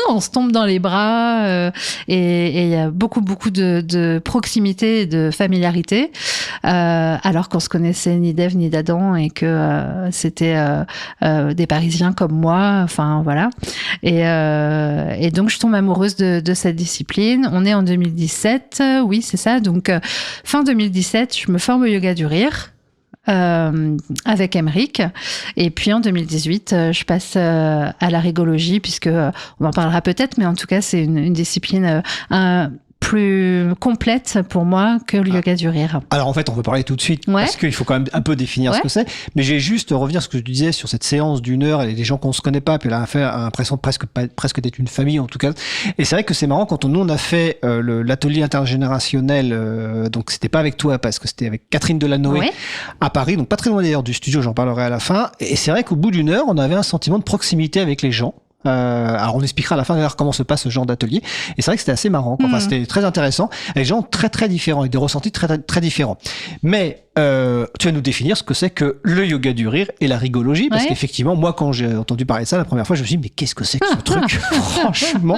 On se tombe dans les bras. Et il y a beaucoup de proximité et de familiarité, alors qu'on se connaissait ni d'Ève ni d'Adam et que c'était des Parisiens comme moi, enfin voilà. Et donc je tombe amoureuse de cette discipline. On est en 2017, oui c'est ça. Donc fin 2017, je me forme au yoga du rire. Avec Émeric, et puis en 2018 je passe à la rigologie puisque on en parlera peut-être, mais en tout cas c'est une discipline plus complète pour moi que le yoga du rire. Alors en fait on peut parler tout de suite parce qu'il faut quand même un peu définir ce que c'est, mais j'ai juste revenir à ce que tu disais sur cette séance d'1 heure et les gens qu'on se connaît pas, puis elle a l'impression presque d'être une famille en tout cas. Et c'est vrai que c'est marrant quand nous on a fait l'atelier intergénérationnel, donc c'était pas avec toi parce que c'était avec Catherine Delanoë à Paris, donc pas très loin d'ailleurs du studio, j'en parlerai à la fin. Et c'est vrai qu'au bout d'1 heure on avait un sentiment de proximité avec les gens. Alors on expliquera à la fin d'ailleurs comment se passe ce genre d'atelier, et c'est vrai que c'était assez marrant, quoi. Enfin c'était très intéressant, avec des gens très très différents, avec des ressentis très très différents. Mais tu vas nous définir ce que c'est que le yoga du rire et la rigologie, parce qu'effectivement moi quand j'ai entendu parler de ça la première fois je me suis dit mais qu'est-ce que c'est que ce truc franchement.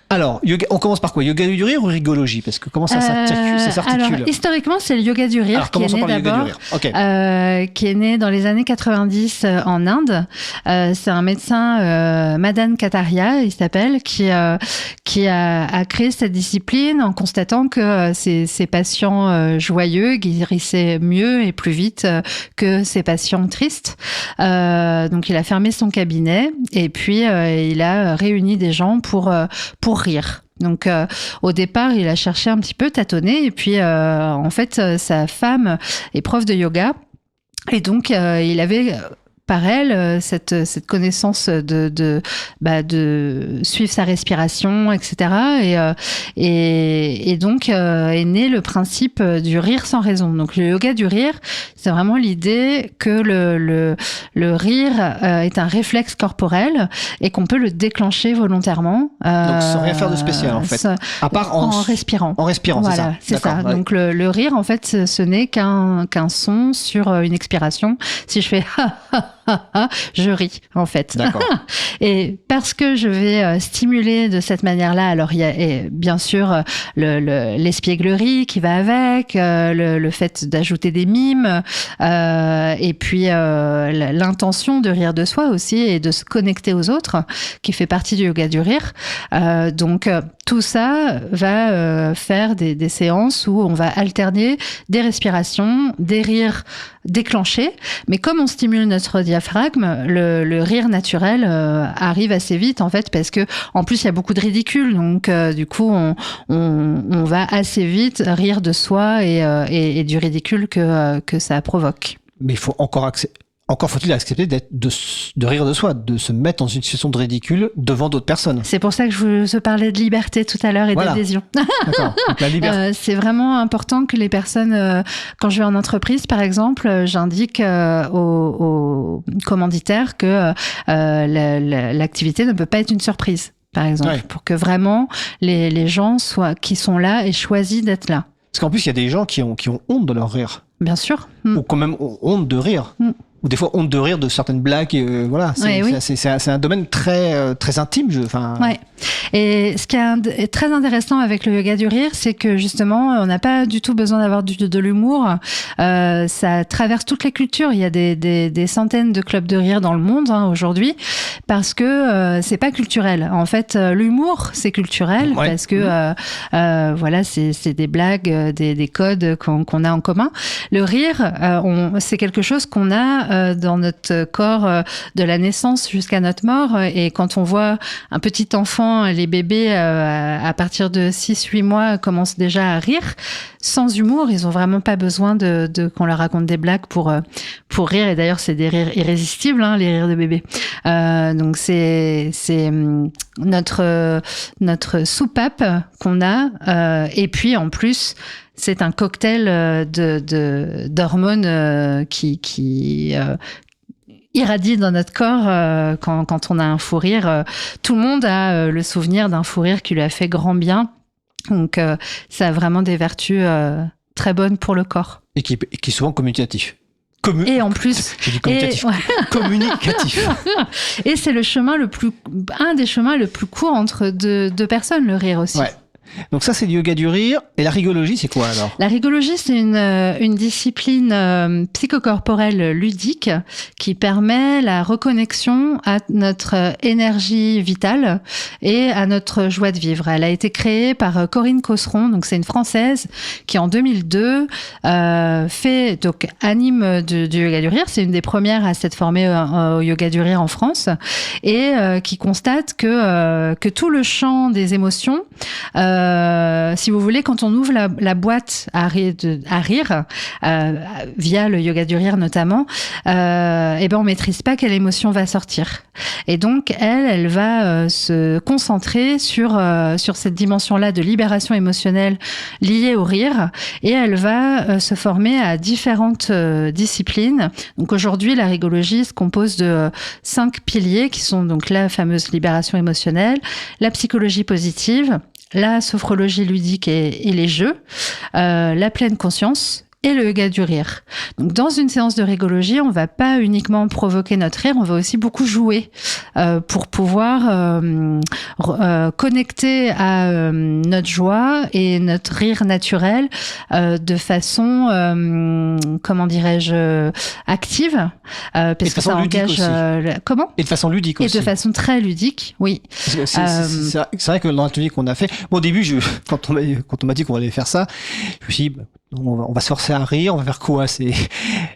Alors on commence par quoi, yoga du rire ou rigologie, parce que comment ça s'articule? Alors historiquement c'est le yoga du rire qui est né d'abord, qui est né dans les années 90 en Inde. C'est un médecin Madan Kataria, il s'appelle, qui a créé cette discipline en constatant que ses patients joyeux guérissaient mieux et plus vite que ses patients tristes. Donc il a fermé son cabinet et puis il a réuni des gens pour rire. Donc au départ, il a cherché un petit peu, tâtonné, et puis en fait, sa femme est prof de yoga, et donc il avait par elle cette connaissance de suivre sa respiration, etc. Et donc est né le principe du rire sans raison. Donc le yoga du rire, c'est vraiment l'idée que le rire est un réflexe corporel et qu'on peut le déclencher volontairement. Donc sans rien faire de spécial en fait, à part en respirant. En respirant, voilà, c'est ça. Ouais. Donc le rire en fait, ce n'est qu'un son sur une expiration. Si je fais je ris en fait. D'accord. Et parce que je vais stimuler de cette manière-là, alors il y a bien sûr l'espièglerie qui va avec, le fait d'ajouter des mimes, et puis l'intention de rire de soi aussi et de se connecter aux autres, qui fait partie du yoga du rire. Donc tout ça va faire des séances où on va alterner des respirations, des rires déclenchés. Mais comme on stimule notre diaphragme, le rire naturel arrive assez vite, en fait, parce que en plus, il y a beaucoup de ridicule. Donc, du coup, on va assez vite rire de soi et du ridicule que ça provoque. Mais il faut encore faut-il accepter de rire de soi, de se mettre dans une situation de ridicule devant d'autres personnes. C'est pour ça que je vous parlais de liberté tout à l'heure et d'adhésion. D'accord. Donc, la liberté. C'est vraiment important que les personnes, quand je vais en entreprise par exemple, j'indique aux commanditaires que l'activité ne peut pas être une surprise, par exemple, pour que vraiment les gens qui sont là aient choisi d'être là. Parce qu'en plus, il y a des gens qui ont honte de leur rire. Bien sûr. Ou quand même honte de rire. Ou des fois honte de rire de certaines blagues. Voilà, c'est un domaine très intime. Ouais. Et ce qui est très intéressant avec le yoga du rire, c'est que justement, on n'a pas du tout besoin d'avoir de l'humour. Ça traverse toutes les cultures. Il y a des centaines de clubs de rire dans le monde aujourd'hui, parce que c'est pas culturel. En fait, l'humour, c'est culturel parce que voilà, c'est des blagues, des codes qu'on a en commun. Le rire, c'est quelque chose qu'on a dans notre corps de la naissance jusqu'à notre mort. Et quand on voit un petit enfant, les bébés à partir de 6-8 mois commencent déjà à rire sans humour. Ils ont vraiment pas besoin qu'on leur raconte des blagues pour rire. Et d'ailleurs, c'est des rires irrésistibles, les rires de bébés. Donc c'est notre soupape qu'on a. Et puis en plus, c'est un cocktail d'hormones qui irradie dans notre corps quand on a un fou rire. Tout le monde a le souvenir d'un fou rire qui lui a fait grand bien. Donc, ça a vraiment des vertus très bonnes pour le corps. Et qui est souvent communicatif. Et en plus, j'ai dit communicatif. Communicatif. Et c'est un des chemins le plus court entre deux personnes, le rire aussi. Ouais. Donc ça, c'est le yoga du rire. Et la rigologie, c'est quoi alors ? La rigologie, c'est une discipline psychocorporelle ludique qui permet la reconnexion à notre énergie vitale et à notre joie de vivre. Elle a été créée par Corinne Cosseron, donc c'est une Française qui en 2002 anime du yoga du rire. C'est une des premières à s'être formée au yoga du rire en France et qui constate que tout le champ des émotions si vous voulez, quand on ouvre la boîte à rire via le yoga du rire notamment, on maîtrise pas quelle émotion va sortir. Et donc elle va se concentrer sur cette dimension-là de libération émotionnelle liée au rire, et elle va se former à différentes disciplines. Donc aujourd'hui, la rigologie se compose de 5 piliers qui sont donc la fameuse libération émotionnelle, la psychologie positive, la sophrologie ludique et les jeux, la pleine conscience et le yoga du rire. Donc, dans une séance de rigologie, on va pas uniquement provoquer notre rire, on va aussi beaucoup jouer pour pouvoir connecter à notre joie et notre rire naturel de façon, comment dirais-je, active, parce que ça engage. Comment ? Et de façon ludique aussi. Et de façon très ludique, oui. C'est vrai que dans l'atelier qu'on a fait, au début, quand on m'a dit qu'on allait faire ça, je me suis dit, on va se forcer à rire, on va faire quoi ?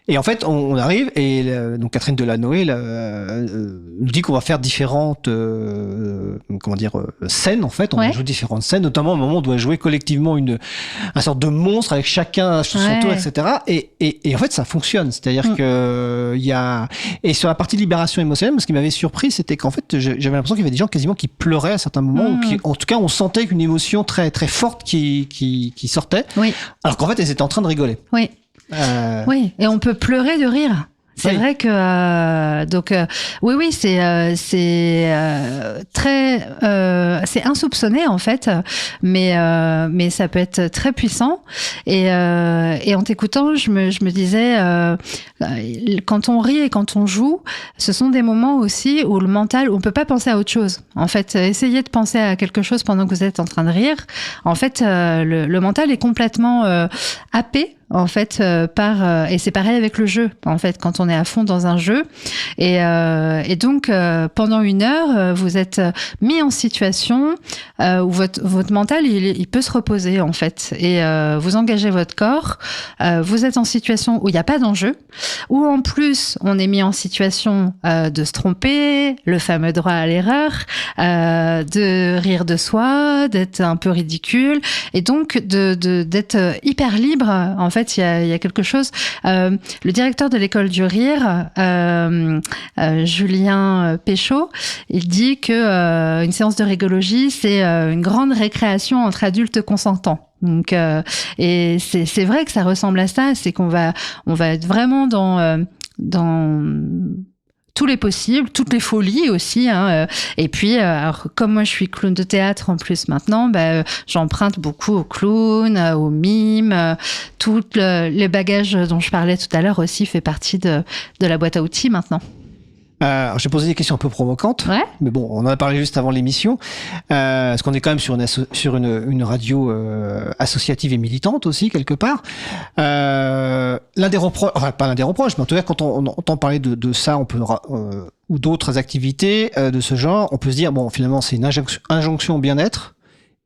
Et en fait, on arrive et donc Catherine Delanoë nous dit qu'on va faire différentes scènes en fait. On va jouer différentes scènes, notamment au moment où on doit jouer collectivement un sorte de monstre avec chacun sur son tour, etc. Et en fait, ça fonctionne. C'est-à-dire que et sur la partie libération émotionnelle, ce qui m'avait surpris, c'était qu'en fait, j'avais l'impression qu'il y avait des gens quasiment qui pleuraient à certains moments, ou en tout cas, on sentait qu'une émotion très très forte qui sortait. Oui. Alors qu'en fait, elles étaient en train de rigoler. Oui. Oui, et on peut pleurer de rire. C'est vrai que c'est insoupçonné en fait, mais ça peut être très puissant. Et en t'écoutant, je me disais, quand on rit et quand on joue, ce sont des moments aussi où le mental, on peut pas penser à autre chose. En fait, essayez de penser à quelque chose pendant que vous êtes en train de rire. En fait, le mental est complètement happé en fait, et c'est pareil avec le jeu, en fait, quand on est à fond dans un jeu. Et donc, pendant 1 heure, vous êtes mis en situation où votre mental, il peut se reposer, en fait. Et vous engagez votre corps. Vous êtes en situation où il n'y a pas d'enjeu, où en plus, on est mis en situation de se tromper, le fameux droit à l'erreur, de rire de soi, d'être un peu ridicule, et donc d'être hyper libre. En fait, il y a quelque chose. Le directeur de l'école du rire, Julien Péchaud, il dit que une séance de rigologie, c'est une grande récréation entre adultes consentants. Donc, et c'est vrai que ça ressemble à ça, c'est qu'on va être vraiment dans tous les possibles, toutes les folies aussi. Hein. Et puis, alors, comme moi je suis clown de théâtre en plus maintenant, j'emprunte beaucoup au clown, au mime. Tout les bagages dont je parlais tout à l'heure aussi fait partie de la boîte à outils maintenant. J'ai posé des questions un peu provocantes, ouais. Mais bon, on en a parlé juste avant l'émission, parce qu'on est quand même sur une radio associative et militante aussi, quelque part. L'un des reproches, enfin pas l'un des reproches, mais en tout cas quand on entend parler de ça, on peut ou d'autres activités de ce genre, on peut se dire, bon, finalement c'est une injonction au bien-être,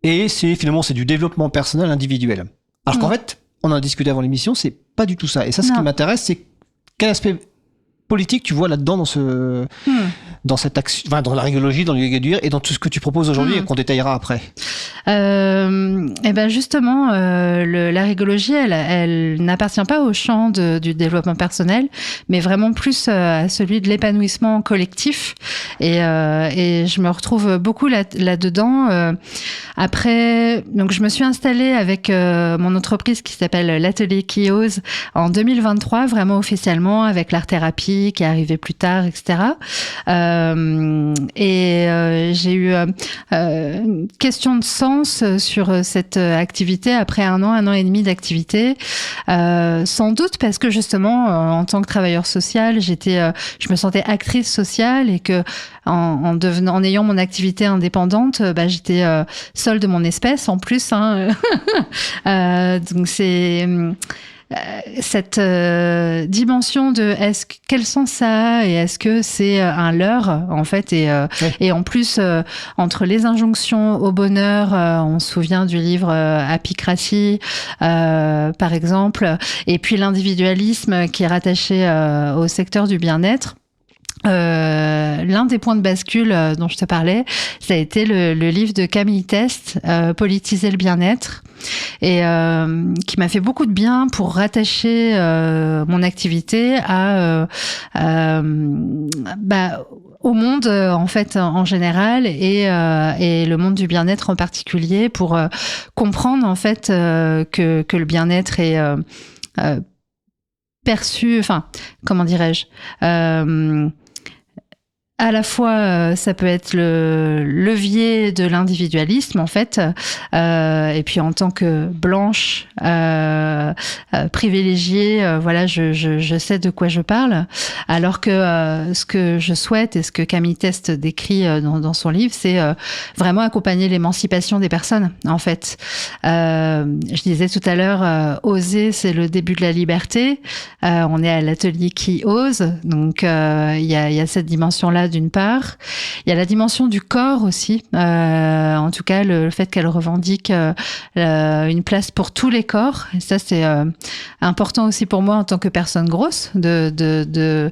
et c'est du développement personnel individuel. Alors qu'en fait, on en a discuté avant l'émission, c'est pas du tout ça. Et ça, ce qui m'intéresse, c'est quel aspect politique tu vois là-dedans dans cette action, enfin, dans la rigologie, dans le yoga du rire et dans tout ce que tu proposes aujourd'hui et qu'on détaillera après. Et ben justement, la rigologie, elle n'appartient pas au champ du développement personnel, mais vraiment plus à celui de l'épanouissement collectif. Et je me retrouve beaucoup là-dedans. Après, donc je me suis installée avec mon entreprise qui s'appelle l'Atelier qui ose en 2023, vraiment officiellement, avec l'art-thérapie qui est arrivée plus tard, etc. J'ai eu une question de sens sur cette activité après 1 an et demi d'activité. Sans doute parce que justement, en tant que travailleur social, je me sentais actrice sociale et que en ayant mon activité indépendante, j'étais seule de mon espèce en plus. Hein. Donc c'est cette dimension de quel sens ça a et est-ce que c'est un leurre en fait et en plus entre les injonctions au bonheur, on se souvient du livre Apicratie par exemple, et puis l'individualisme qui est rattaché au secteur du bien-être. L'un des points de bascule dont je te parlais, ça a été le livre de Camille Test, Politiser le bien-être, et qui m'a fait beaucoup de bien pour rattacher mon activité au monde en fait en général et le monde du bien-être en particulier pour comprendre en fait que le bien-être est perçu, enfin comment dirais-je, à la fois, ça peut être le levier de l'individualisme, en fait, et puis en tant que blanche, privilégiée, voilà, je sais de quoi je parle, alors que ce que je souhaite et ce que Camille Test décrit dans son livre, c'est vraiment accompagner l'émancipation des personnes, en fait. Je disais tout à l'heure, oser, c'est le début de la liberté. On est à l'atelier qui ose, donc il y a cette dimension-là d'une part. Il y a la dimension du corps aussi, en tout cas le fait qu'elle revendique une place pour tous les corps. Et ça, c'est important aussi pour moi en tant que personne grosse de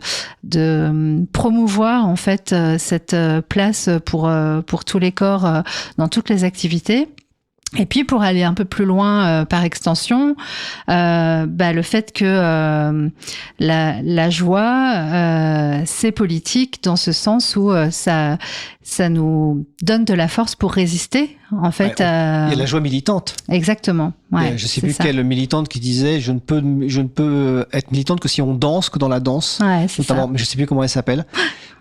promouvoir en fait cette place pour tous les corps dans toutes les activités. Et puis pour aller un peu plus loin par extension, le fait que la joie c'est politique dans ce sens où ça nous donne de la force pour résister en fait. Il y a la joie militante. Exactement. Ouais, je sais plus quelle militante qui disait je ne peux être militante que si on danse, que dans la danse. Ouais, c'est notamment, ça. Mais je sais plus comment elle s'appelle.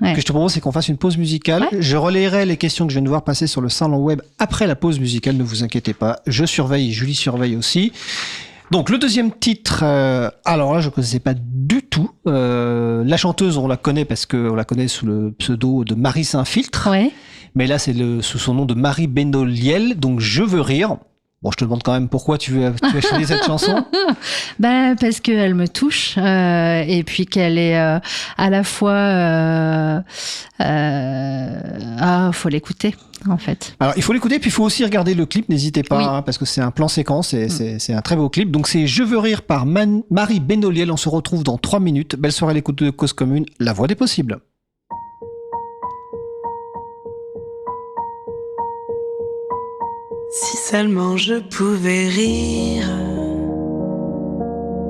Ouais. Ce que je te propose, c'est qu'on fasse une pause musicale. Ouais. Je relayerai les questions que je viens de voir passer sur le salon web après la pause musicale. Ne vous inquiétez pas. Je surveille, Julie surveille aussi. Donc, le deuxième titre, alors là, je ne connaissais pas du tout. La chanteuse, on la connaît parce qu'on la connaît sous le pseudo de Marie Saint-Filtre. Ouais. Mais là, c'est sous son nom de Marie Benoliel. Donc, Je veux rire. Bon, je te demande quand même pourquoi tu as choisi cette chanson. Parce qu'elle me touche et puis qu'elle est à la fois... faut l'écouter, en fait. Alors, il faut l'écouter, puis il faut aussi regarder le clip, n'hésitez pas, Oui. parce que c'est un plan séquence et c'est un très beau clip. Donc, c'est Je veux rire par Marie Benoliel. On se retrouve dans 3 minutes. Belle soirée à l'écoute de Cause Commune, la voix des possibles. Si seulement je pouvais rire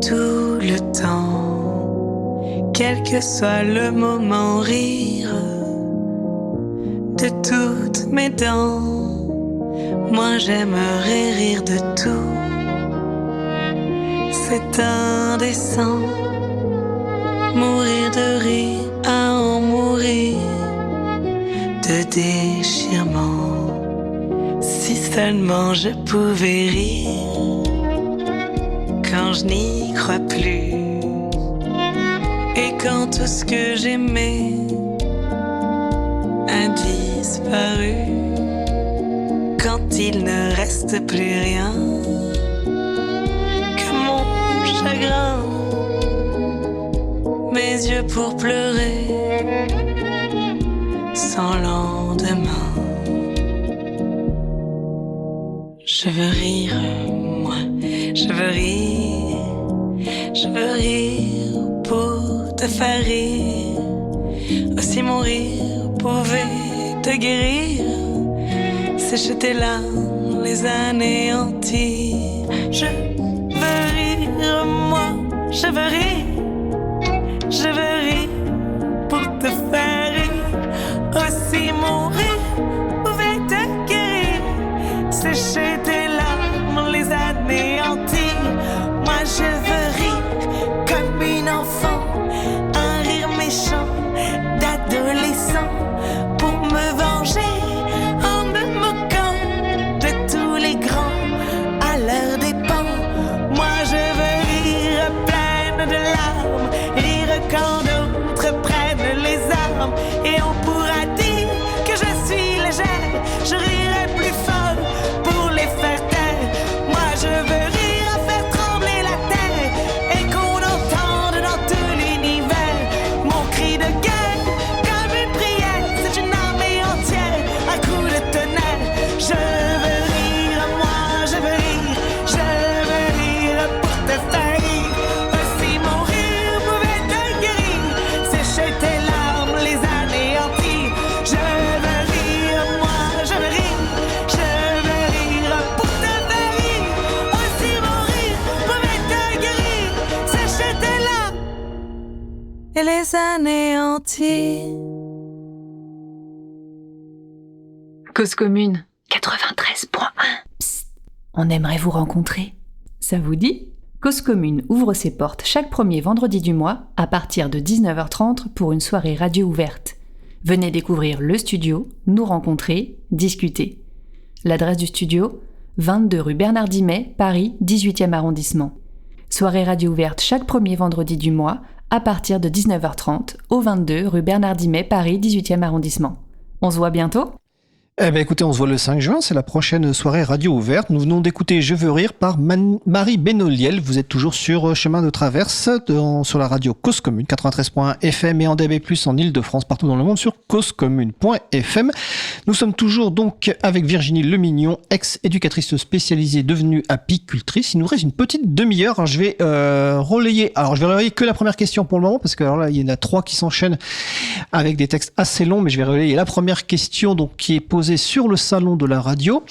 tout le temps, quel que soit le moment, rire de toutes mes dents. Moi j'aimerais rire de tout, c'est indécent. Mourir de rire à en mourir de déchirement. Si seulement je pouvais rire quand je n'y crois plus, et quand tout ce que j'aimais a disparu, quand il ne reste plus rien que mon chagrin, mes yeux pour pleurer sans lendemain. Je veux rire, moi, je veux rire pour te faire rire. Aussi mon rire pouvait te guérir, sécher tes larmes, les anéantir. Je veux rire, moi, je veux rire pour te faire rire. Aussi mon rire pouvait te guérir, sécher tes larmes, les anéantir. Moi je veux rire comme une enfant, un rire méchant d'adolescent, pour me venger en me moquant de tous les grands à leurs dépens. Moi je veux rire pleine de larmes, rire quand d'autres prennent les armes, et on pourra dire que je suis légère, je rirai plus fort pour les faire taire. Moi je veux rire à faire trembler la terre, et qu'on entende dans tout l'univers mon cri de guerre comme une prière. C'est une armée entière à coups de tonnerre. Je veux rire, moi je veux rire pour te faire rire. Aussi mon rire pouvait te guérir, sécher tes larmes, les anéantir. Je veux rire, moi je veux rire pour te faire rire. Aussi mon rire pouvait te guérir, sécher tes larmes et les anéantir. Cause Commune 93.1. On aimerait vous rencontrer. Ça vous dit ? Cause Commune ouvre ses portes chaque premier vendredi du mois à partir de 19h30 pour une soirée radio ouverte. Venez découvrir le studio, nous rencontrer, discuter. L'adresse du studio, 22 rue Bernard Dimet, Paris, 18e arrondissement. Soirée radio ouverte chaque premier vendredi du mois à partir de 19h30 au 22 rue Bernard Dimet, Paris, 18e arrondissement. On se voit bientôt ? Eh bien écoutez, on se voit le 5 juin, c'est la prochaine soirée radio ouverte. Nous venons d'écouter Je veux rire par Marie Benoliel. Vous êtes toujours sur Chemin de Traverse, sur la radio Cause Commune, 93.1 FM et en DAB+, en Ile-de-France, partout dans le monde sur causecommune.fm. Nous sommes toujours donc avec Virginie Lemignon, ex-éducatrice spécialisée devenue apicultrice. Il nous reste une petite demi-heure. Alors, je vais relayer que la première question pour le moment, parce que alors là, il y en a 3 qui s'enchaînent avec des textes assez longs, mais je vais relayer la première question donc, qui est posée sur le salon de la radio.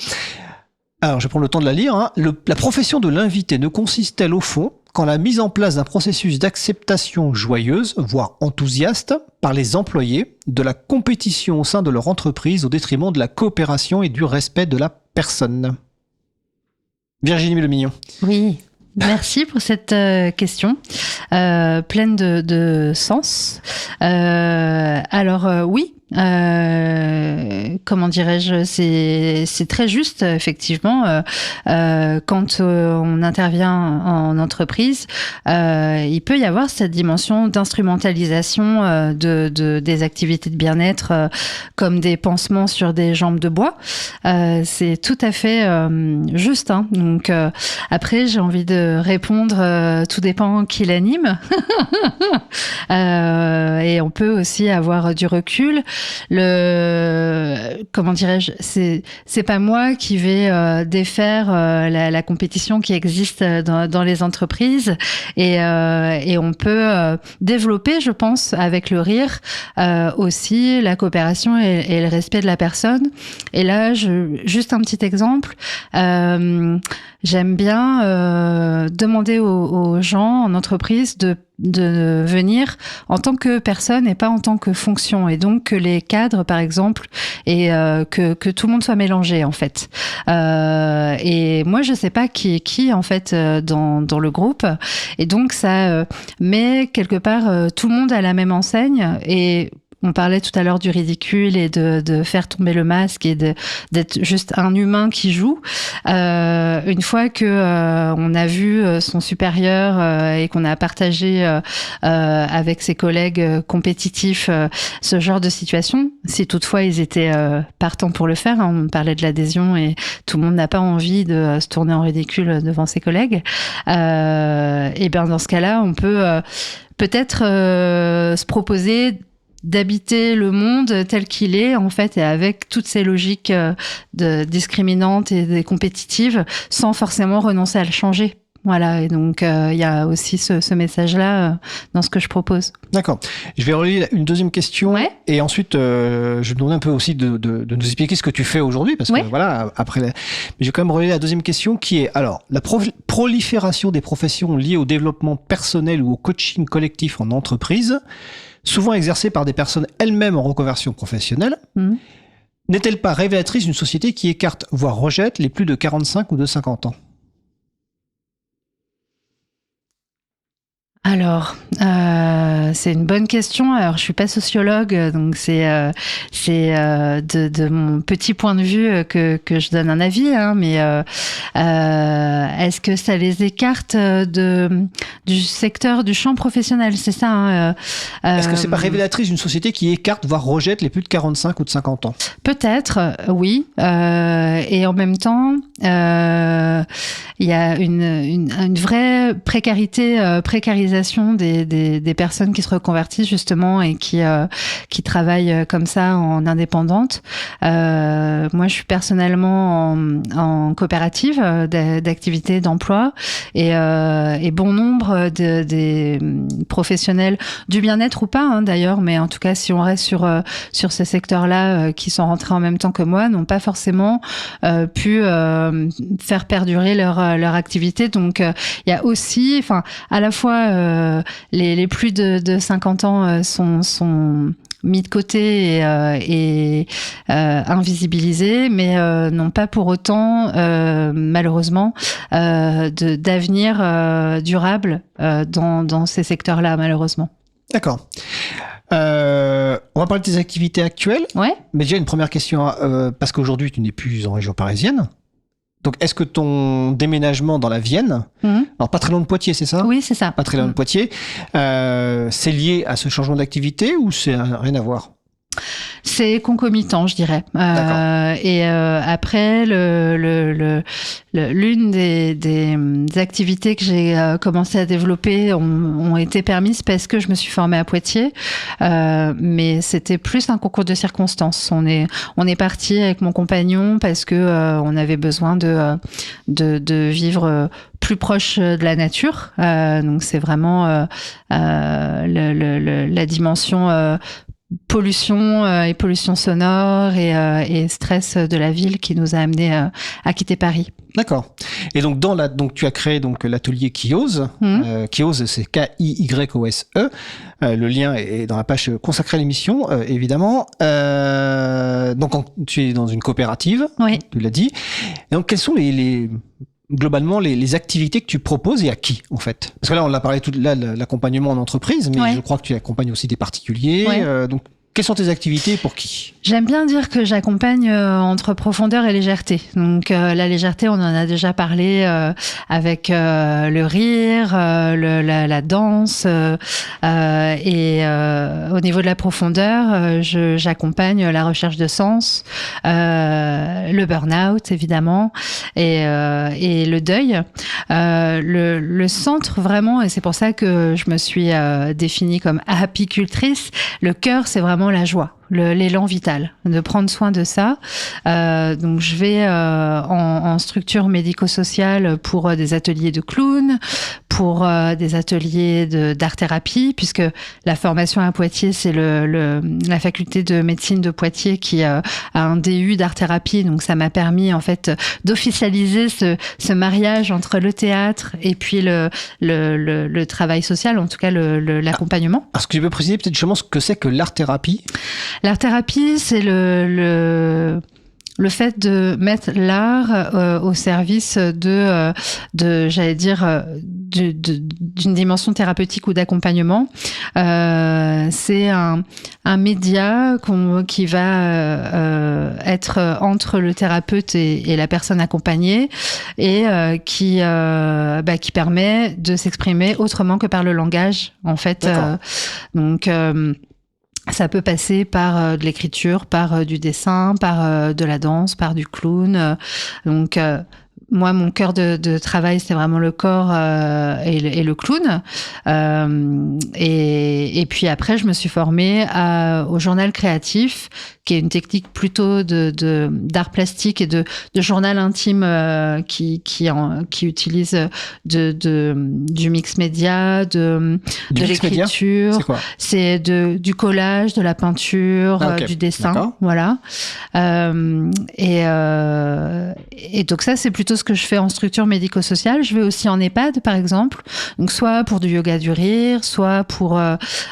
Alors, je vais prendre le temps de la lire. Hein. La profession de l'invité ne consiste-t-elle au fond qu'en la mise en place d'un processus d'acceptation joyeuse, voire enthousiaste, par les employés, de la compétition au sein de leur entreprise au détriment de la coopération et du respect de la personne ? Virginie Lemignon. Oui, merci pour cette question pleine de sens. Oui, comment dirais-je, c'est très juste, effectivement. Quand on intervient en entreprise, il peut y avoir cette dimension d'instrumentalisation des activités de bien-être comme des pansements sur des jambes de bois. C'est tout à fait juste. Hein. Donc après, j'ai envie de répondre, tout dépend qui l'anime. Et on peut aussi avoir du recul. Comment dirais-je, c'est pas moi qui vais défaire la compétition qui existe dans les entreprises et on peut développer, je pense, avec le rire aussi la coopération et le respect de la personne. Et là, juste un petit exemple. J'aime bien demander aux gens en entreprise de venir en tant que personne et pas en tant que fonction, et donc que les cadres par exemple et que tout le monde soit mélangé en fait. Et moi je sais pas qui est qui en fait dans le groupe, et donc ça met quelque part tout le monde à la même enseigne. Et on parlait tout à l'heure du ridicule et de faire tomber le masque et d'être juste un humain qui joue. Une fois que on a vu son supérieur et qu'on a partagé avec ses collègues compétitifs ce genre de situation, si toutefois ils étaient partants pour le faire, hein, on parlait de l'adhésion et tout le monde n'a pas envie de se tourner en ridicule devant ses collègues, et bien dans ce cas-là, on peut peut-être se proposer d'habiter le monde tel qu'il est en fait, et avec toutes ces logiques discriminantes et compétitives, sans forcément renoncer à le changer. Voilà, et donc il y a aussi ce message-là dans ce que je propose. D'accord. Je vais relayer une deuxième question, ouais. Et ensuite je vais demander un peu aussi de nous expliquer ce que tu fais aujourd'hui, parce que ouais. voilà, après, mais je vais quand même relayer la deuxième question qui est, alors, la prolifération des professions liées au développement personnel ou au coaching collectif en entreprise, souvent exercée par des personnes elles-mêmes en reconversion professionnelle, n'est-elle pas révélatrice d'une société qui écarte, voire rejette, les plus de 45 ou de 50 ans ? Alors, c'est une bonne question. Alors, je suis pas sociologue, donc c'est de mon petit point de vue que je donne un avis. Hein, mais est-ce que ça les écarte du secteur, du champ professionnel? C'est ça. Hein, est-ce que c'est pas révélatrice d'une société qui écarte, voire rejette les plus de 45 ou de 50 ans? Peut-être, oui. Et en même temps, il y a une vraie précarisation des personnes qui se reconvertissent justement et qui travaillent comme ça en indépendante. Moi, je suis personnellement en coopérative d'activité d'emploi, et bon nombre des professionnels du bien-être ou pas, hein, d'ailleurs, mais en tout cas, si on reste sur ces secteurs-là qui sont rentrés en même temps que moi, n'ont pas forcément pu faire perdurer leur activité. Donc, il y a aussi, enfin, à la fois les plus de 50 ans sont mis de côté et invisibilisés, mais n'ont pas pour autant, malheureusement, d'avenir durable dans ces secteurs-là, malheureusement. D'accord. On va parler de tes activités actuelles. Ouais. Mais déjà, une première question, parce qu'aujourd'hui, tu n'es plus en région parisienne. Donc, est-ce que ton déménagement dans la Vienne, alors pas très loin de Poitiers, c'est ça? Oui, c'est ça. Pas très loin de Poitiers, c'est lié à ce changement d'activité ou c'est rien à voir? C'est concomitant, je dirais. Et après, l'une des activités que j'ai commencé à développer ont été permises parce que je me suis formée à Poitiers, mais c'était plus un concours de circonstances. On est parti avec mon compagnon parce que on avait besoin de vivre plus proche de la nature. Donc c'est vraiment la dimension pollution et pollution sonore et stress de la ville qui nous a amené à quitter Paris. D'accord. Et donc donc tu as créé donc l'atelier Kiose. Kiose, c'est K-I-Y-O-S-E. Le lien est dans la page consacrée à l'émission, évidemment. Donc tu es dans une coopérative, oui. Tu l'as dit. Et donc quelles sont globalement les activités que tu proposes et à qui en fait? Parce que là on l'a parlé l'accompagnement en entreprise, mais je crois que tu accompagnes aussi des particuliers. Donc Quelles sont tes activités et pour qui ? J'aime bien dire que j'accompagne entre profondeur et légèreté. Donc la légèreté, on en a déjà parlé avec le rire, la danse, et au niveau de la profondeur, j'accompagne la recherche de sens, le burn-out évidemment, et le deuil. Le centre vraiment, et c'est pour ça que je me suis définie comme apicultrice, le cœur, c'est vraiment la joie. L'élan vital, de prendre soin de ça. Donc je vais en structure médico-sociale pour des ateliers de clown, pour des ateliers d'art-thérapie, puisque la formation à Poitiers, c'est la faculté de médecine de Poitiers qui a un DU d'art-thérapie. Donc ça m'a permis en fait d'officialiser ce mariage entre le théâtre et puis le travail social, en tout cas l'accompagnement. Est-ce que tu peux préciser peut-être justement ce que c'est que l'art-thérapie ? L'art-thérapie, c'est le fait de mettre l'art au service j'allais dire, d'une dimension thérapeutique ou d'accompagnement. C'est un média qui va être entre le thérapeute et la personne accompagnée, et qui permet de s'exprimer autrement que par le langage, en fait. Donc ça peut passer par de l'écriture, par du dessin, par de la danse, par du clown. Donc moi, mon cœur de travail, c'est vraiment le corps et le clown. Et puis après, je me suis formée au journal créatif, qui est une technique plutôt d'art plastique et de journal intime qui utilise du mix média, de l'écriture. C'est quoi ? C'est du collage, de la peinture, du dessin. D'accord. Voilà. Et donc ça, c'est plutôt ce que je fais en structure médico-sociale. Je vais aussi en EHPAD, par exemple. Donc soit pour du yoga du rire, soit pour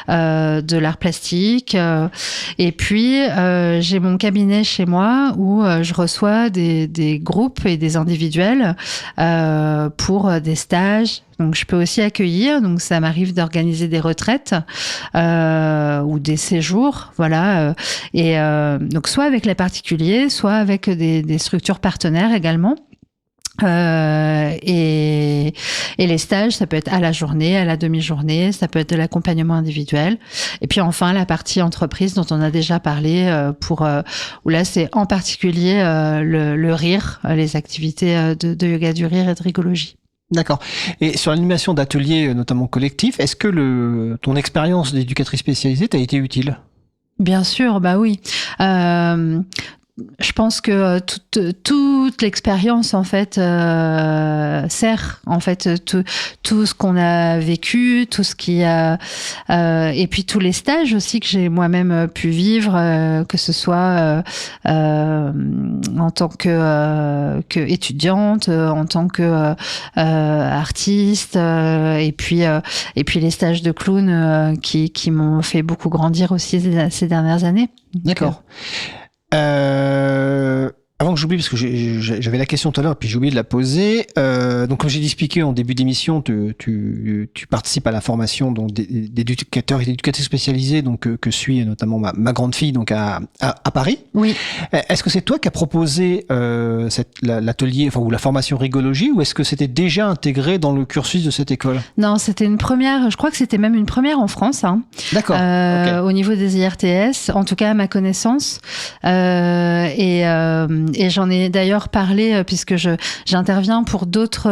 de l'art plastique. Et puis j'ai mon cabinet chez moi où je reçois des groupes et des individuels pour des stages. Donc je peux aussi accueillir, donc ça m'arrive d'organiser des retraites ou des séjours, voilà. Et donc soit avec les particuliers, soit avec des structures partenaires également. Et les stages, ça peut être à la journée, à la demi-journée, ça peut être de l'accompagnement individuel. Et puis enfin, la partie entreprise dont on a déjà parlé, où là, c'est en particulier le rire, les activités de yoga du rire et de rigologie. D'accord. Et sur l'animation d'ateliers, notamment collectifs, est-ce que ton expérience d'éducatrice spécialisée t'a été utile ? Bien sûr, bah oui. Je pense que toute l'expérience en fait sert en fait tout ce qu'on a vécu, tout ce qui a et puis tous les stages aussi que j'ai moi-même pu vivre, que ce soit en tant que étudiante, en tant que artiste, et puis les stages de clown qui m'ont fait beaucoup grandir aussi ces dernières années. D'accord. Avant que j'oublie, parce que j'avais la question tout à l'heure et puis j'ai oublié de la poser. Donc, comme j'ai expliqué en début d'émission, tu participes à la formation donc d'éducateurs et d'éducatrices spécialisés, donc que suit notamment ma grande fille donc à Paris. Oui. Est-ce que c'est toi qui as proposé l'atelier, enfin, ou la formation rigologie, ou est-ce que c'était déjà intégré dans le cursus de cette école ? Non, c'était une première. Je crois que c'était même une première en France. Hein. D'accord. Okay. Au niveau des IRTS, en tout cas à ma connaissance. Et j'en ai d'ailleurs parlé puisque j'interviens pour d'autres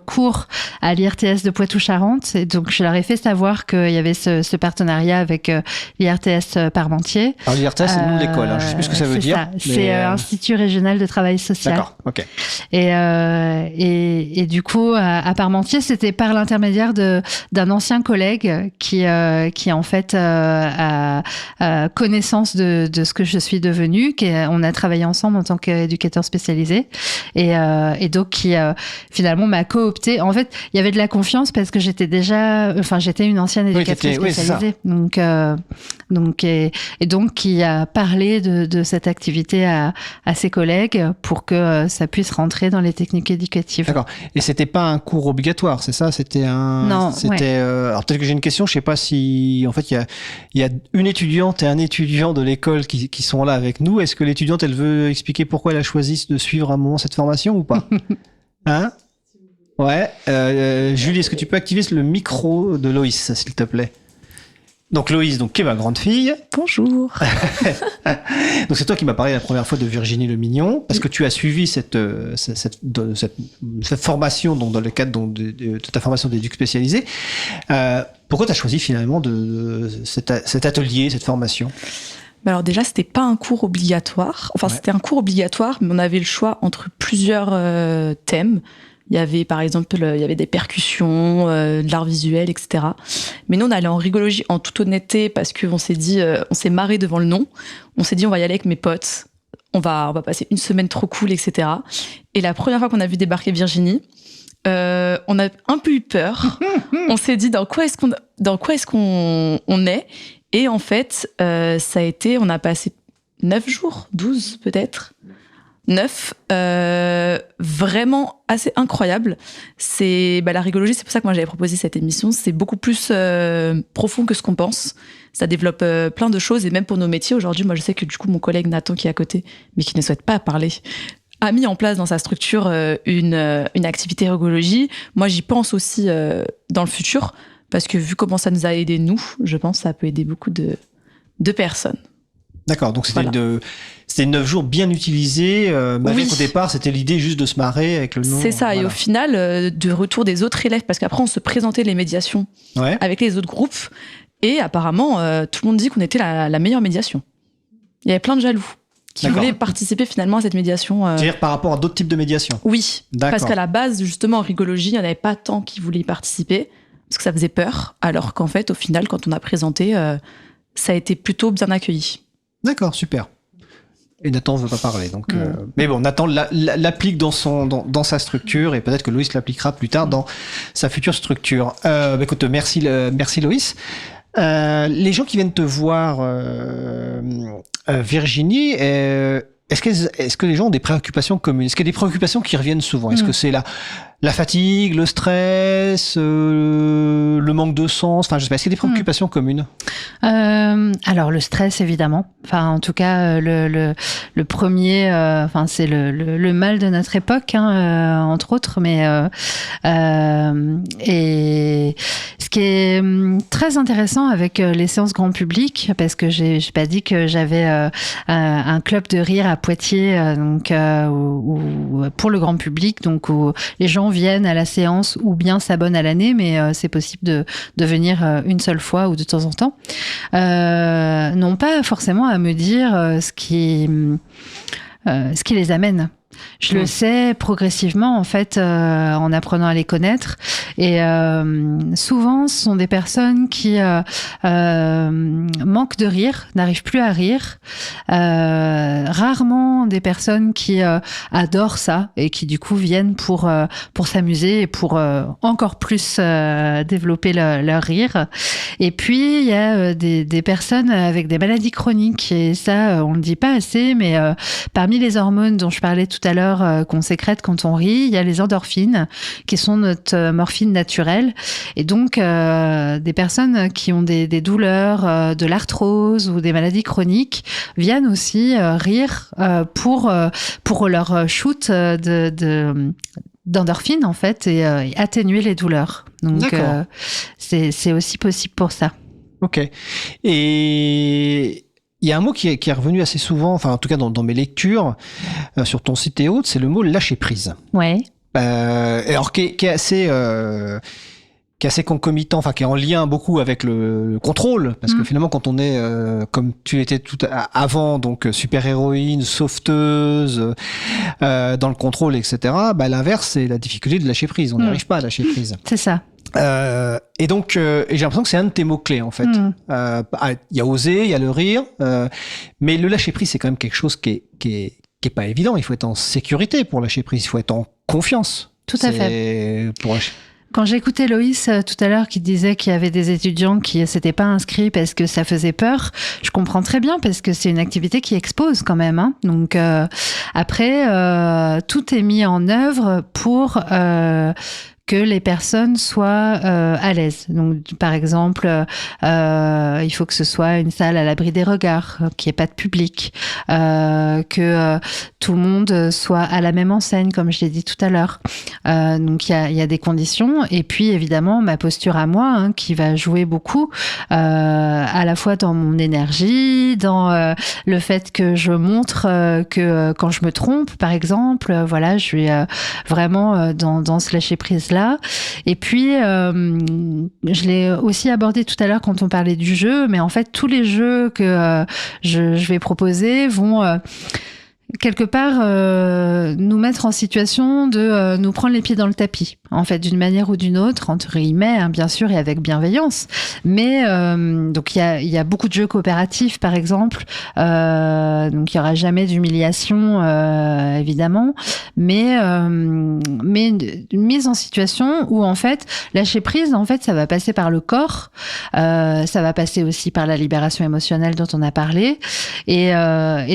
cours à l'IRTS de Poitou-Charentes. Et donc, je leur ai fait savoir qu'il y avait ce partenariat avec l'IRTS Parmentier. Alors, l'IRTS, c'est le nom de l'école. Hein. Je ne sais plus ce que ça veut dire. C'est Institut Régional de Travail Social. D'accord, ok. Et du coup, à Parmentier, c'était par l'intermédiaire d'un ancien collègue qui en fait a connaissance de ce que je suis devenue, qui est on a travaillé ensemble en tant qu'éducateur spécialisé et donc qui finalement m'a coopté. En fait, il y avait de la confiance parce que j'étais une ancienne éducatrice spécialisée. Donc qui a parlé de cette activité à ses collègues pour que ça puisse rentrer dans les techniques éducatives. D'accord. Et c'était pas un cours obligatoire, c'est ça? C'était un. Non. Alors peut-être que j'ai une question. Je sais pas si en fait il y a une étudiante et un étudiant de l'école qui sont là avec nous. Est-ce que l'étudiante elle veut expliquer pourquoi elle a choisi de suivre à un moment cette formation ou pas? Hein? Ouais. Julie, est-ce que tu peux activer le micro de Loïs, s'il te plaît? Donc Loïs, qui est ma grande fille. Bonjour. Donc c'est toi qui m'as parlé la première fois de Virginie Le Mignon, parce que tu as suivi cette formation donc dans le cadre de ta formation d'éduc spécialisé. Pourquoi tu as choisi finalement cet atelier, cette formation? Alors déjà, c'était pas un cours obligatoire. Enfin, c'était un cours obligatoire, mais on avait le choix entre plusieurs thèmes. Il y avait, par exemple, des percussions, de l'art visuel, etc. Mais nous, on allait en rigologie, en toute honnêteté, parce qu'on s'est dit, on s'est marré devant le nom. On s'est dit, on va y aller avec mes potes. On va passer une semaine trop cool, etc. Et la première fois qu'on a vu débarquer Virginie, on a un peu eu peur. On s'est dit, dans quoi est-ce qu'on est? Et en fait, on a passé 9 jours, 12 peut-être. 9, vraiment assez incroyable. C'est la rigologie, c'est pour ça que moi j'avais proposé cette émission. C'est beaucoup plus profond que ce qu'on pense. Ça développe plein de choses et même pour nos métiers aujourd'hui, moi je sais que du coup mon collègue Nathan qui est à côté, mais qui ne souhaite pas parler, a mis en place dans sa structure une activité rigologie. Moi j'y pense aussi dans le futur parce que vu comment ça nous a aidé nous, je pense que ça peut aider beaucoup de personnes. D'accord, donc c'était 9 jours bien utilisés, malgré qu'au départ, c'était l'idée juste de se marrer avec le nom. C'est ça, voilà. Et au final, de retour des autres élèves, parce qu'après, on se présentait les médiations avec les autres groupes, et apparemment, tout le monde dit qu'on était la meilleure médiation. Il y avait plein de jaloux qui voulaient participer finalement à cette médiation. C'est-à-dire par rapport à d'autres types de médiation? Oui, parce qu'à la base, justement, en rigologie, il n'y en avait pas tant qui voulaient y participer, parce que ça faisait peur, alors qu'en fait, au final, quand on a présenté, ça a été plutôt bien accueilli. D'accord, super. Et Nathan ne veut pas parler. Donc, mais bon, Nathan l'applique dans sa structure et peut-être que Loïs l'appliquera plus tard dans sa future structure. Écoute, merci Loïs. Les gens qui viennent te voir, Virginie, est-ce que les gens ont des préoccupations communes? Est-ce qu'il y a des préoccupations qui reviennent souvent? Est-ce que c'est la fatigue, le stress, le manque de sens? Enfin, je sais pas. Est-ce qu'il y a des préoccupations communes? Alors, le stress, évidemment. Enfin, en tout cas, le premier, c'est le mal de notre époque, entre autres. Mais et ce qui est très intéressant avec les séances grand public, parce que j'ai pas dit que j'avais un club de rire à Poitiers, où pour le grand public, donc où les gens viennent à la séance ou bien s'abonnent à l'année, mais c'est possible de venir une seule fois ou de temps en temps. Non pas forcément à me dire ce qui les amène. Je le sais progressivement, en fait, en apprenant à les connaître. Et souvent, ce sont des personnes qui manquent de rire, n'arrivent plus à rire. Rarement des personnes qui adorent ça et qui, du coup, viennent pour s'amuser et pour encore plus développer leur rire. Et puis, il y a des personnes avec des maladies chroniques. Et ça, on le dit pas assez, mais parmi les hormones dont je parlais tout à l'heure qu'on sécrète quand on rit, il y a les endorphines qui sont notre morphine naturelle. Et donc, des personnes qui ont des douleurs, de l'arthrose ou des maladies chroniques viennent aussi rire pour leur shoot d'endorphines, en fait, et atténuer les douleurs. Donc, c'est aussi possible pour ça. Ok. Et il y a un mot qui est revenu assez souvent, enfin en tout cas dans mes lectures, sur ton site et autres, c'est le mot lâcher prise. Ouais. Alors qui est assez concomitant, enfin qui est en lien beaucoup avec le contrôle, parce que finalement quand on est comme tu étais tout avant, donc super héroïne, sauveteuse, dans le contrôle, etc. L'inverse c'est la difficulté de lâcher prise. On n'arrive pas à lâcher prise. C'est ça. Et donc, et j'ai l'impression que c'est un de tes mots-clés, en fait. Il y a oser, il y a le rire, mais le lâcher-prise, c'est quand même quelque chose qui est pas évident. Il faut être en sécurité pour lâcher prise, il faut être en confiance. Tout à fait. Pour lâcher. Quand j'écoutais Loïs tout à l'heure qui disait qu'il y avait des étudiants qui s'étaient pas inscrits parce que ça faisait peur, je comprends très bien parce que c'est une activité qui expose quand même. Hein. Donc après, tout est mis en œuvre pour que les personnes soient à l'aise. Donc, par exemple, il faut que ce soit une salle à l'abri des regards, qu'il n'y ait pas de public, que tout le monde soit à la même enseigne, comme je l'ai dit tout à l'heure. Donc, il y a des conditions. Et puis, évidemment, ma posture à moi, hein, qui va jouer beaucoup, à la fois dans mon énergie, dans le fait que je montre que quand je me trompe, par exemple, voilà, je suis vraiment dans ce lâcher-prise-là. Et puis, je l'ai aussi abordé tout à l'heure quand on parlait du jeu, mais en fait, tous les jeux que je vais proposer vont quelque part nous mettre en situation de nous prendre les pieds dans le tapis, en fait, d'une manière ou d'une autre, entre guillemets, hein, bien sûr, et avec bienveillance. Mais donc il y a beaucoup de jeux coopératifs, par exemple, donc il y aura jamais d'humiliation, évidemment, mais une mise en situation où en fait lâcher prise, en fait, ça va passer par le corps, ça va passer aussi par la libération émotionnelle dont on a parlé, et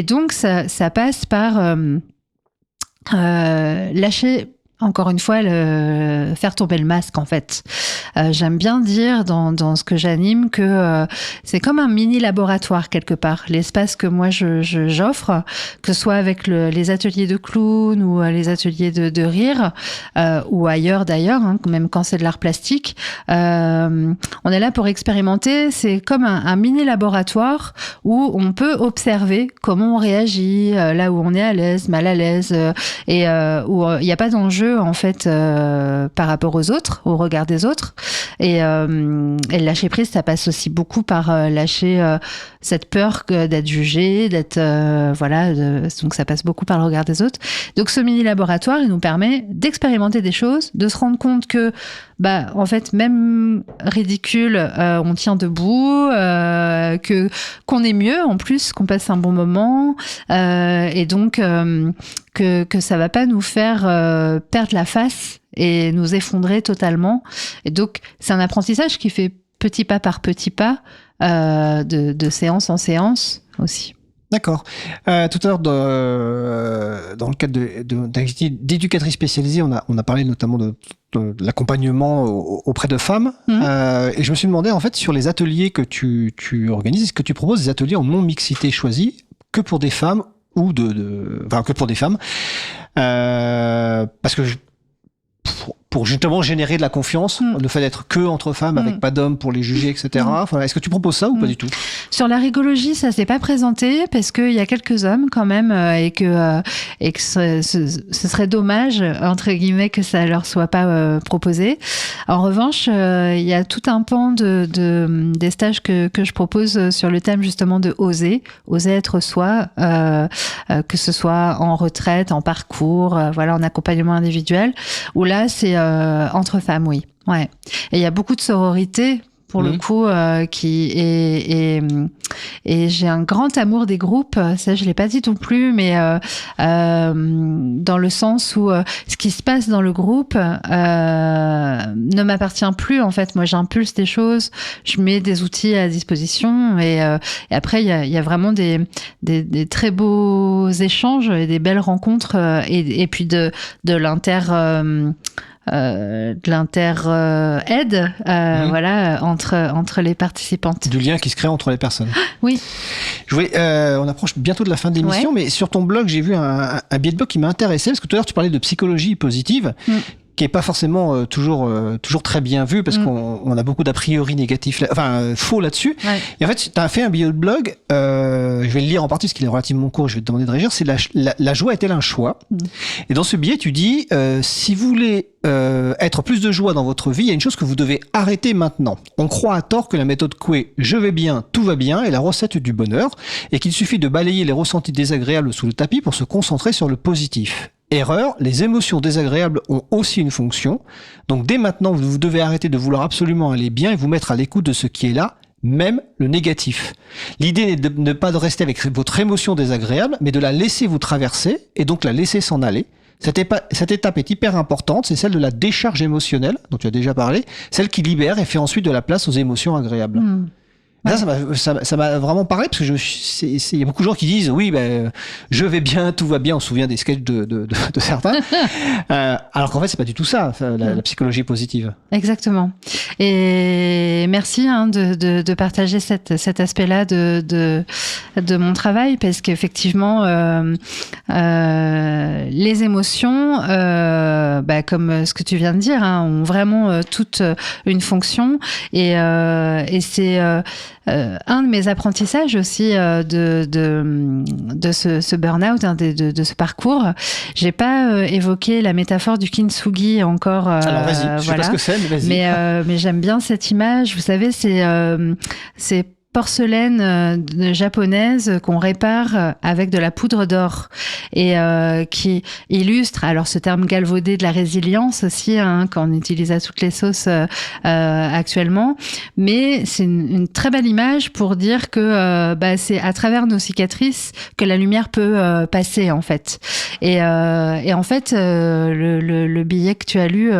donc ça passe par lâcher, encore une fois, faire tomber le masque, en fait. J'aime bien dire dans ce que j'anime que c'est comme un mini laboratoire quelque part. L'espace que moi j'offre, que ce soit avec les ateliers de clown ou les ateliers de rire, ou ailleurs d'ailleurs, hein, même quand c'est de l'art plastique, on est là pour expérimenter. C'est comme un mini laboratoire où on peut observer comment on réagit, là où on est à l'aise, mal à l'aise, et où il n'y a pas d'enjeu en fait par rapport aux autres, au regard des autres, et le lâcher prise, ça passe aussi beaucoup par lâcher cette peur d'être jugé, d'être donc ça passe beaucoup par le regard des autres. Donc ce mini laboratoire, il nous permet d'expérimenter des choses, de se rendre compte que en fait, même ridicule, on tient debout, qu'on est mieux en plus, qu'on passe un bon moment, et donc que ça va pas nous faire perdre la face et nous effondrer totalement. Et donc c'est un apprentissage qui fait petit pas par petit pas, de séance en séance aussi. D'accord. Tout à l'heure, dans le cadre d'activités d'éducatrice spécialisée, on a parlé notamment de l'accompagnement auprès de femmes. Et je me suis demandé, en fait, sur les ateliers que tu organises, est-ce que tu proposes des ateliers en non-mixité choisie que pour des femmes ou que pour des femmes, parce que pour justement générer de la confiance, le fait d'être que entre femmes, avec pas d'hommes pour les juger, etc. Enfin, est-ce que tu proposes ça ou pas du tout? Sur la rigologie, ça s'est pas présenté parce qu'il y a quelques hommes quand même, et que ce serait dommage, entre guillemets, que ça leur soit pas proposé. En revanche, il y a tout un pan des stages que je propose sur le thème justement de oser être soi, que ce soit en retraite, en parcours, en accompagnement individuel, où là c'est entre femmes, oui. Ouais. Et il y a beaucoup de sororité pour le coup, et j'ai un grand amour des groupes, ça je l'ai pas dit non plus, mais dans le sens où ce qui se passe dans le groupe ne m'appartient plus en fait. Moi j'impulse des choses, je mets des outils à disposition, et après il y a vraiment des très beaux échanges et des belles rencontres, et puis de l'inter-aide, entre les participantes. Du lien qui se crée entre les personnes. Oui. On approche bientôt de la fin de l'émission, mais sur ton blog, j'ai vu un billet de blog qui m'a intéressé, parce que tout à l'heure, tu parlais de psychologie positive, qui est pas forcément toujours très bien vu, parce qu'on a beaucoup d'a priori négatifs, faux là-dessus. Ouais. Et en fait, tu as fait un billet de blog, je vais le lire en partie parce qu'il est relativement court, je vais te demander de réagir, c'est la joie est-elle un choix? Et dans ce billet, tu dis, si vous voulez être plus de joie dans votre vie, il y a une chose que vous devez arrêter maintenant. On croit à tort que la méthode Coué, je vais bien, tout va bien, est la recette du bonheur, et qu'il suffit de balayer les ressentis désagréables sous le tapis pour se concentrer sur le positif. Erreur, les émotions désagréables ont aussi une fonction. Donc dès maintenant, vous devez arrêter de vouloir absolument aller bien et vous mettre à l'écoute de ce qui est là, même le négatif. L'idée n'est de ne pas de rester avec votre émotion désagréable, mais de la laisser vous traverser et donc la laisser s'en aller. Cette étape est hyper importante, c'est celle de la décharge émotionnelle, dont tu as déjà parlé, celle qui libère et fait ensuite de la place aux émotions agréables. Ouais. Ça m'a vraiment parlé, parce que il y a beaucoup de gens qui disent, oui, je vais bien, tout va bien, on se souvient des sketchs de certains, alors qu'en fait, c'est pas du tout ça, la psychologie positive. Exactement. Et merci de partager cet aspect-là de mon travail, parce qu'effectivement, les émotions, comme ce que tu viens de dire, ont vraiment toute une fonction, et c'est un de mes apprentissages aussi de ce burn-out, de ce parcours. J'ai pas évoqué la métaphore du kintsugi encore. Alors vas-y, je sais pas ce que c'est, mais vas-y. Mais j'aime bien cette image. Vous savez, c'est porcelaine japonaise qu'on répare avec de la poudre d'or et qui illustre, alors ce terme galvaudé de la résilience aussi, qu'on utilise à toutes les sauces actuellement, mais c'est une très belle image pour dire que c'est à travers nos cicatrices que la lumière peut passer en fait. Et en fait, le billet que tu as lu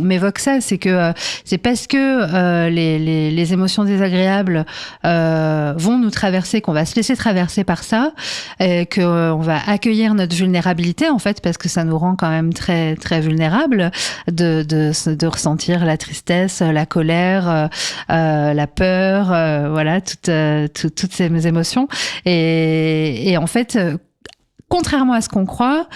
m'évoque ça, c'est que c'est parce que les émotions désagréables vont nous traverser, qu'on va se laisser traverser par ça, qu'on va accueillir notre vulnérabilité en fait, parce que ça nous rend quand même très très vulnérables de ressentir la tristesse, la colère, la peur, voilà, toutes ces émotions, et en fait, contrairement à ce qu'on croit,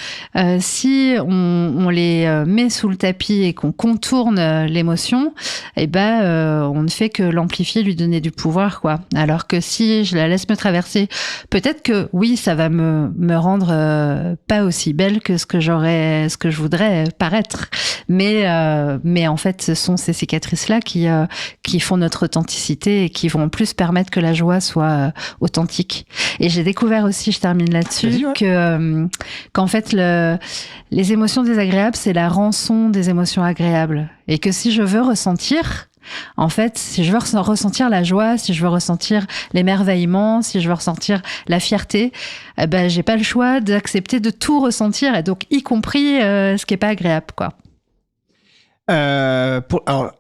si on les met sous le tapis et qu'on contourne l'émotion, on ne fait que l'amplifier, lui donner du pouvoir, quoi. Alors que si je la laisse me traverser, peut-être que oui, ça va me rendre pas aussi belle que ce que je voudrais paraître. Mais en fait, ce sont ces cicatrices-là qui font notre authenticité et qui vont en plus permettre que la joie soit authentique. Et j'ai découvert aussi, je termine là-dessus, qu'en fait, les émotions désagréables, c'est la rançon des émotions agréables. Et que si je veux ressentir, en fait, si je veux ressentir la joie, si je veux ressentir l'émerveillement, si je veux ressentir la fierté, j'ai pas le choix d'accepter de tout ressentir, et donc y compris ce qui est pas agréable, quoi. Alors,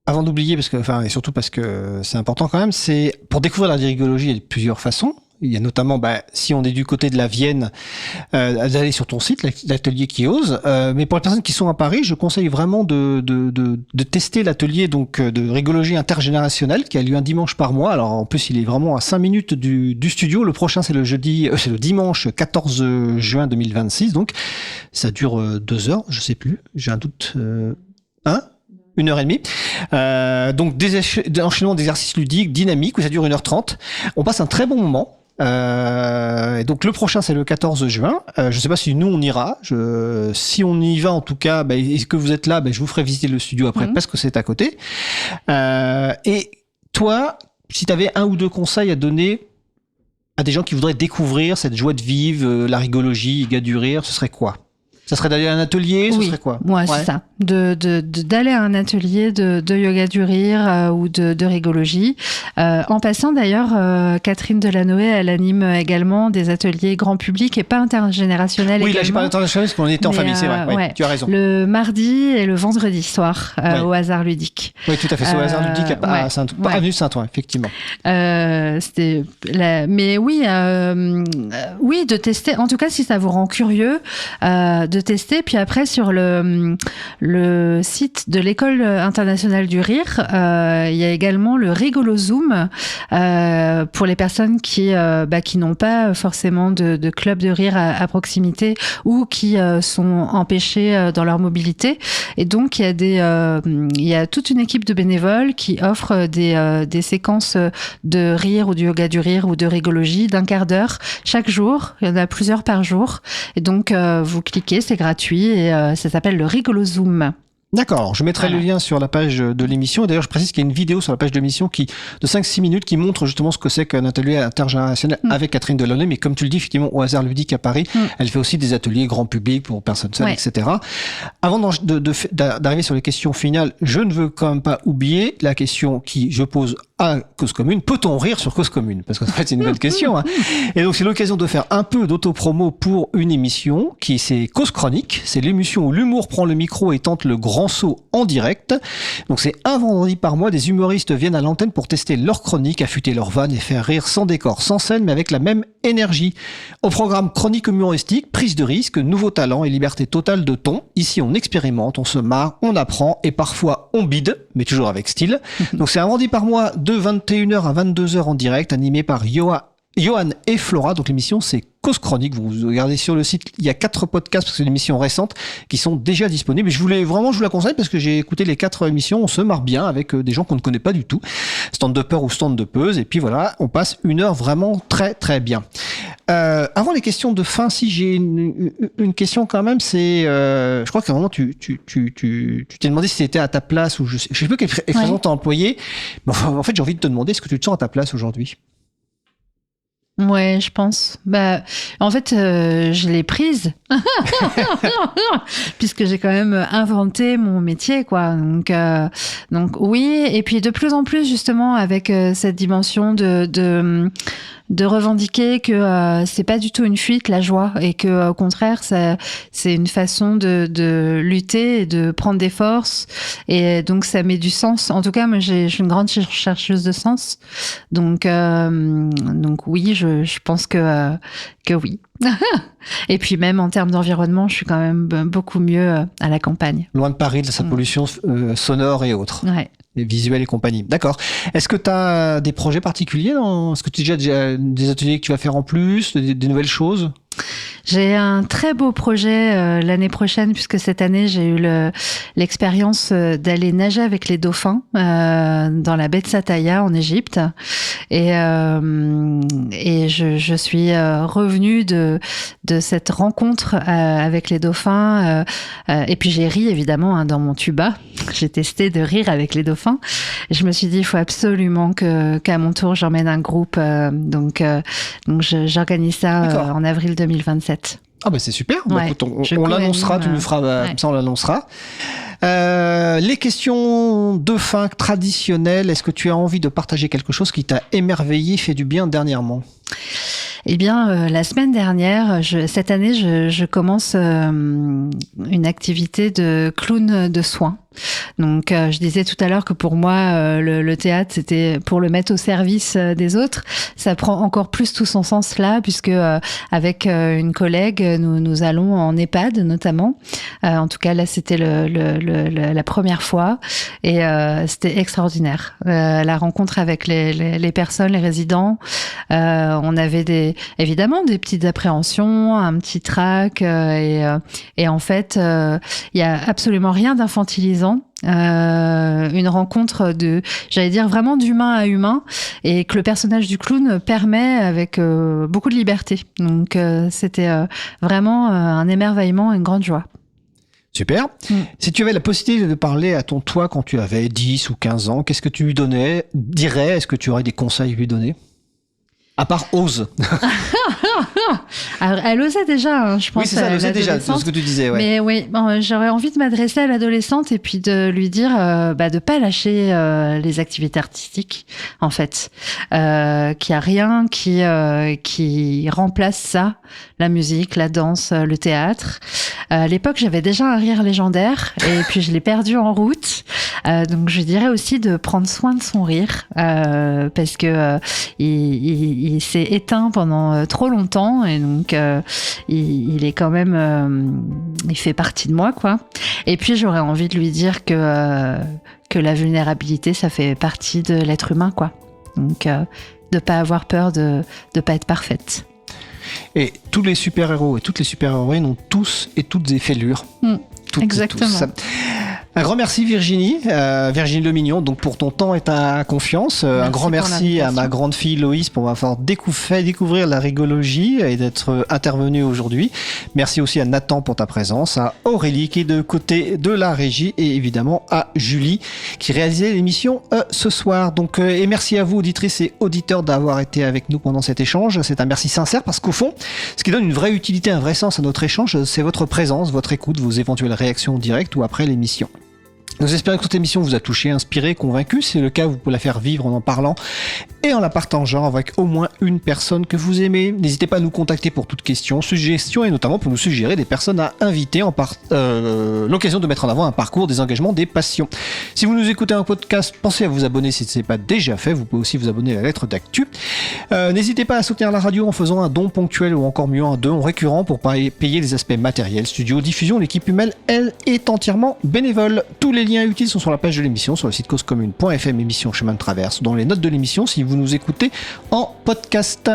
avant d'oublier, et surtout parce que c'est important quand même, c'est pour découvrir la dirigologie, il y a plusieurs façons. Il y a notamment, si on est du côté de la Vienne, d'aller sur ton site, l'atelier qui ose. Mais pour les personnes qui sont à Paris, je conseille vraiment de tester l'atelier de rigologie intergénérationnelle qui a lieu un dimanche par mois. Alors en plus, il est vraiment à 5 minutes du studio. Le prochain, c'est c'est le dimanche 14 juin 2026. Donc ça dure 2 heures, je sais plus. J'ai un doute. 1h30. Donc des enchaînements d'exercices ludiques, dynamiques, où ça dure 1h30. On passe un très bon moment. Et donc le prochain, c'est le 14 juin. Je sais pas si nous on ira. Si on y va en tout cas, et que vous êtes là, je vous ferai visiter le studio après parce que c'est à côté. Et toi, si tu avais 1 ou 2 conseils à donner à des gens qui voudraient découvrir cette joie de vivre, la rigologie, yoga du rire, ce serait quoi? Ça serait d'aller à un atelier, ce serait quoi? Ouais, c'est ça. D'aller à un atelier de yoga du rire ou de rigologie. En passant d'ailleurs, Catherine Delanoë, elle anime également des ateliers grand public et pas intergénérationnels. Oui, là j'ai pas intergénérationnel parce qu'on était en famille, c'est vrai. Ouais, tu as raison. Le mardi et le vendredi soir au hasard ludique. Oui, tout à fait. C'est au hasard ludique à avenue Saint-Ouen, effectivement. Mais oui, oui, de tester. En tout cas, si ça vous rend curieux, de tester. Puis après, sur le site de l'École internationale du rire, il y a également le Rigolozoom pour les personnes qui n'ont pas forcément de club de rire à proximité ou qui sont empêchés dans leur mobilité. Et donc, il y a toute une équipe de bénévoles qui offrent des séquences de rire ou du yoga du rire ou de rigologie d'1 quart d'heure chaque jour. Il y en a plusieurs par jour. Et donc, vous cliquez, c'est gratuit et ça s'appelle le Rigolozoom. D'accord, je mettrai le lien sur la page de l'émission. Et d'ailleurs, je précise qu'il y a une vidéo sur la page de l'émission de 5-6 minutes qui montre justement ce que c'est qu'un atelier intergénérationnel avec Catherine Delaunay. Mais comme tu le dis, effectivement, au hasard ludique à Paris, elle fait aussi des ateliers grand public pour personnes seules, etc. Avant d'arriver sur les questions finales, je ne veux quand même pas oublier la question qui je pose à Cause Commune. Peut-on rire sur Cause Commune? Parce qu'en fait, c'est une bonne question. Hein. Et donc, c'est l'occasion de faire un peu d'autopromo pour une émission c'est Cause Chronique. C'est l'émission où l'humour prend le micro et tente le grand saut en direct. Donc, c'est un vendredi par mois. Des humoristes viennent à l'antenne pour tester leur chronique, affûter leurs vannes et faire rire sans décor, sans scène, mais avec la même énergie. Au programme chronique humoristique, prise de risque, nouveaux talents et liberté totale de ton. Ici, on expérimente, on se marre, on apprend et parfois on bide, mais toujours avec style. Donc, c'est un vendredi par mois de 21h à 22h en direct, animé par Johan et Flora. Donc l'émission, c'est Cause Chronique. Vous regardez sur le site, il y a 4 podcasts, parce que c'est une émission récente, qui sont déjà disponibles. Et je vous la conseille parce que j'ai écouté les 4 émissions. On se marre bien avec des gens qu'on ne connaît pas du tout. Stand-upper ou stand-uppeuse. Et puis voilà, on passe une heure vraiment très très bien. Avant les questions de fin, si j'ai une question quand même, c'est, je crois qu'à un moment tu t'es demandé si c'était à ta place ou je sais plus quelle expression t'as employé. Mais enfin, en fait, j'ai envie de te demander, est-ce que tu te sens à ta place aujourd'hui? Ouais, je pense. En fait, je l'ai prise puisque j'ai quand même inventé mon métier, quoi. Donc oui. Et puis de plus en plus, justement, avec cette dimension de revendiquer que c'est pas du tout une fuite, la joie, et que au contraire c'est une façon de lutter et de prendre des forces, et donc ça met du sens. En tout cas, moi je suis une grande chercheuse de sens, donc oui, je pense que oui. Et puis même en termes d'environnement, je suis quand même beaucoup mieux à la campagne. Loin de Paris, de sa pollution sonore et autres. Ouais. Et visuels et compagnie. D'accord. Est-ce que tu as des projets particuliers Est-ce que tu as déjà des ateliers que tu vas faire en plus, des nouvelles choses? J'ai un très beau projet l'année prochaine, puisque cette année, j'ai eu l'expérience d'aller nager avec les dauphins dans la baie de Sathaya en Égypte. Et je suis revenue de cette rencontre avec les dauphins. Et puis j'ai ri, évidemment, dans mon tuba. J'ai testé de rire avec les dauphins. Et je me suis dit, il faut absolument qu'à mon tour, j'emmène un groupe. Donc j'organise ça en avril 2027. Ah bah c'est super. Ouais, écoute, on l'annoncera, tu nous feras, comme ça on l'annoncera. Les questions de fin traditionnelles, est-ce que tu as envie de partager quelque chose qui t'a émerveillé, fait du bien dernièrement? Eh bien, la semaine dernière, cette année, je commence une activité de clown de soins. Donc, je disais tout à l'heure que pour moi, le théâtre, c'était pour le mettre au service des autres. Ça prend encore plus tout son sens là, puisque avec une collègue, nous allons en EHPAD notamment. En tout cas, là, c'était la première fois, et c'était extraordinaire. La rencontre avec les personnes, les résidents. On avait évidemment des petites appréhensions, un petit trac, et en fait, il y a absolument rien d'infantilisant. Une rencontre j'allais dire vraiment d'humain à humain, et que le personnage du clown permet avec beaucoup de liberté. Donc c'était vraiment un émerveillement et une grande joie. Super. Si tu avais la possibilité de parler à ton toi quand tu avais 10 ou 15 ans, qu'est-ce que tu lui dirais? Est-ce que tu aurais des conseils à lui donner? À part ose. Alors, elle osait déjà, je pense. Oui, c'est ça, elle osait déjà, c'est ce que tu disais. Ouais. Mais oui, j'aurais envie de m'adresser à l'adolescente et puis de lui dire de pas lâcher les activités artistiques, en fait. Qu'il n'y a rien qui remplace ça, la musique, la danse, le théâtre. À l'époque, j'avais déjà un rire légendaire, et puis je l'ai perdu en route. Donc, je dirais aussi de prendre soin de son rire, parce que il s'est éteint pendant trop longtemps, et donc il est quand même, il fait partie de moi, quoi. Et puis j'aurais envie de lui dire que la vulnérabilité, ça fait partie de l'être humain, quoi. Donc de pas avoir peur de pas être parfaite. Et tous les super-héros et toutes les super-héroïnes ont tous et toutes des fêlures. Exactement. Et tous. Un grand merci Virginie Lemignon, donc pour ton temps et ta confiance. Un grand merci à ma grande fille Loïs pour m'avoir fait découvrir la rigologie et d'être intervenue aujourd'hui. Merci aussi à Nathan pour ta présence, à Aurélie qui est de côté de la régie et évidemment à Julie qui réalisait l'émission ce soir. Donc, et merci à vous auditrices et auditeurs d'avoir été avec nous pendant cet échange. C'est un merci sincère parce qu'au fond, ce qui donne une vraie utilité, un vrai sens à notre échange, c'est votre présence, votre écoute, vos éventuelles réactions directes ou après l'émission. Nous espérons que cette émission vous a touché, inspiré, convaincu. Si c'est le cas, vous pouvez la faire vivre en parlant et en la partageant avec au moins une personne que vous aimez. N'hésitez pas à nous contacter pour toute question, suggestion et notamment pour nous suggérer des personnes à inviter l'occasion de mettre en avant un parcours, des engagements, des passions. Si vous nous écoutez un podcast, pensez à vous abonner si ce n'est pas déjà fait. Vous pouvez aussi vous abonner à la lettre d'actu. N'hésitez pas à soutenir la radio en faisant un don ponctuel ou encore mieux un don récurrent pour payer les aspects matériels, studio, diffusion. L'équipe humaine, elle, est entièrement bénévole. Tous les liens utiles sont sur la page de l'émission, sur le site causecommune.fm, émission Chemin de Traverse, dans les notes de l'émission si vous nous écoutez en podcast.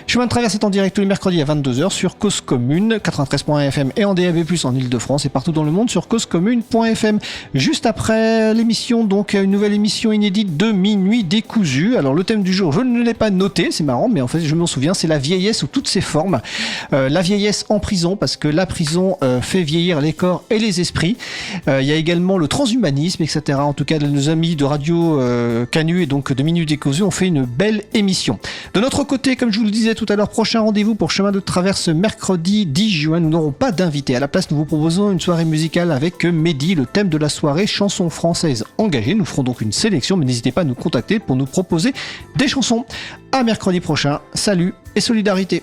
Chemin de Traverse est en direct tous les mercredis à 22h sur Cause Commune, 93.fm et en DAB+, en Ile-de-France et partout dans le monde sur causecommune.fm. Juste après l'émission, donc une nouvelle émission inédite de Minuit décousu. Alors le thème du jour, je ne l'ai pas noté, c'est marrant, mais en fait je m'en souviens, c'est la vieillesse sous toutes ses formes. La vieillesse en prison, parce que la prison fait vieillir les corps et les esprits. Il y a également le transhumanisme, etc. En tout cas, nos amis de Radio Canu et donc de Minuit décousu ont fait une belle émission. De notre côté, comme je vous le disais tout à l'heure, prochain rendez-vous pour Chemin de Traverse mercredi 10 juin. Nous n'aurons pas d'invité. À la place, nous vous proposons une soirée musicale avec Mehdi. Le thème de la soirée, chansons françaises engagées. Nous ferons donc une sélection, mais n'hésitez pas à nous contacter pour nous proposer des chansons. À mercredi prochain. Salut et solidarité.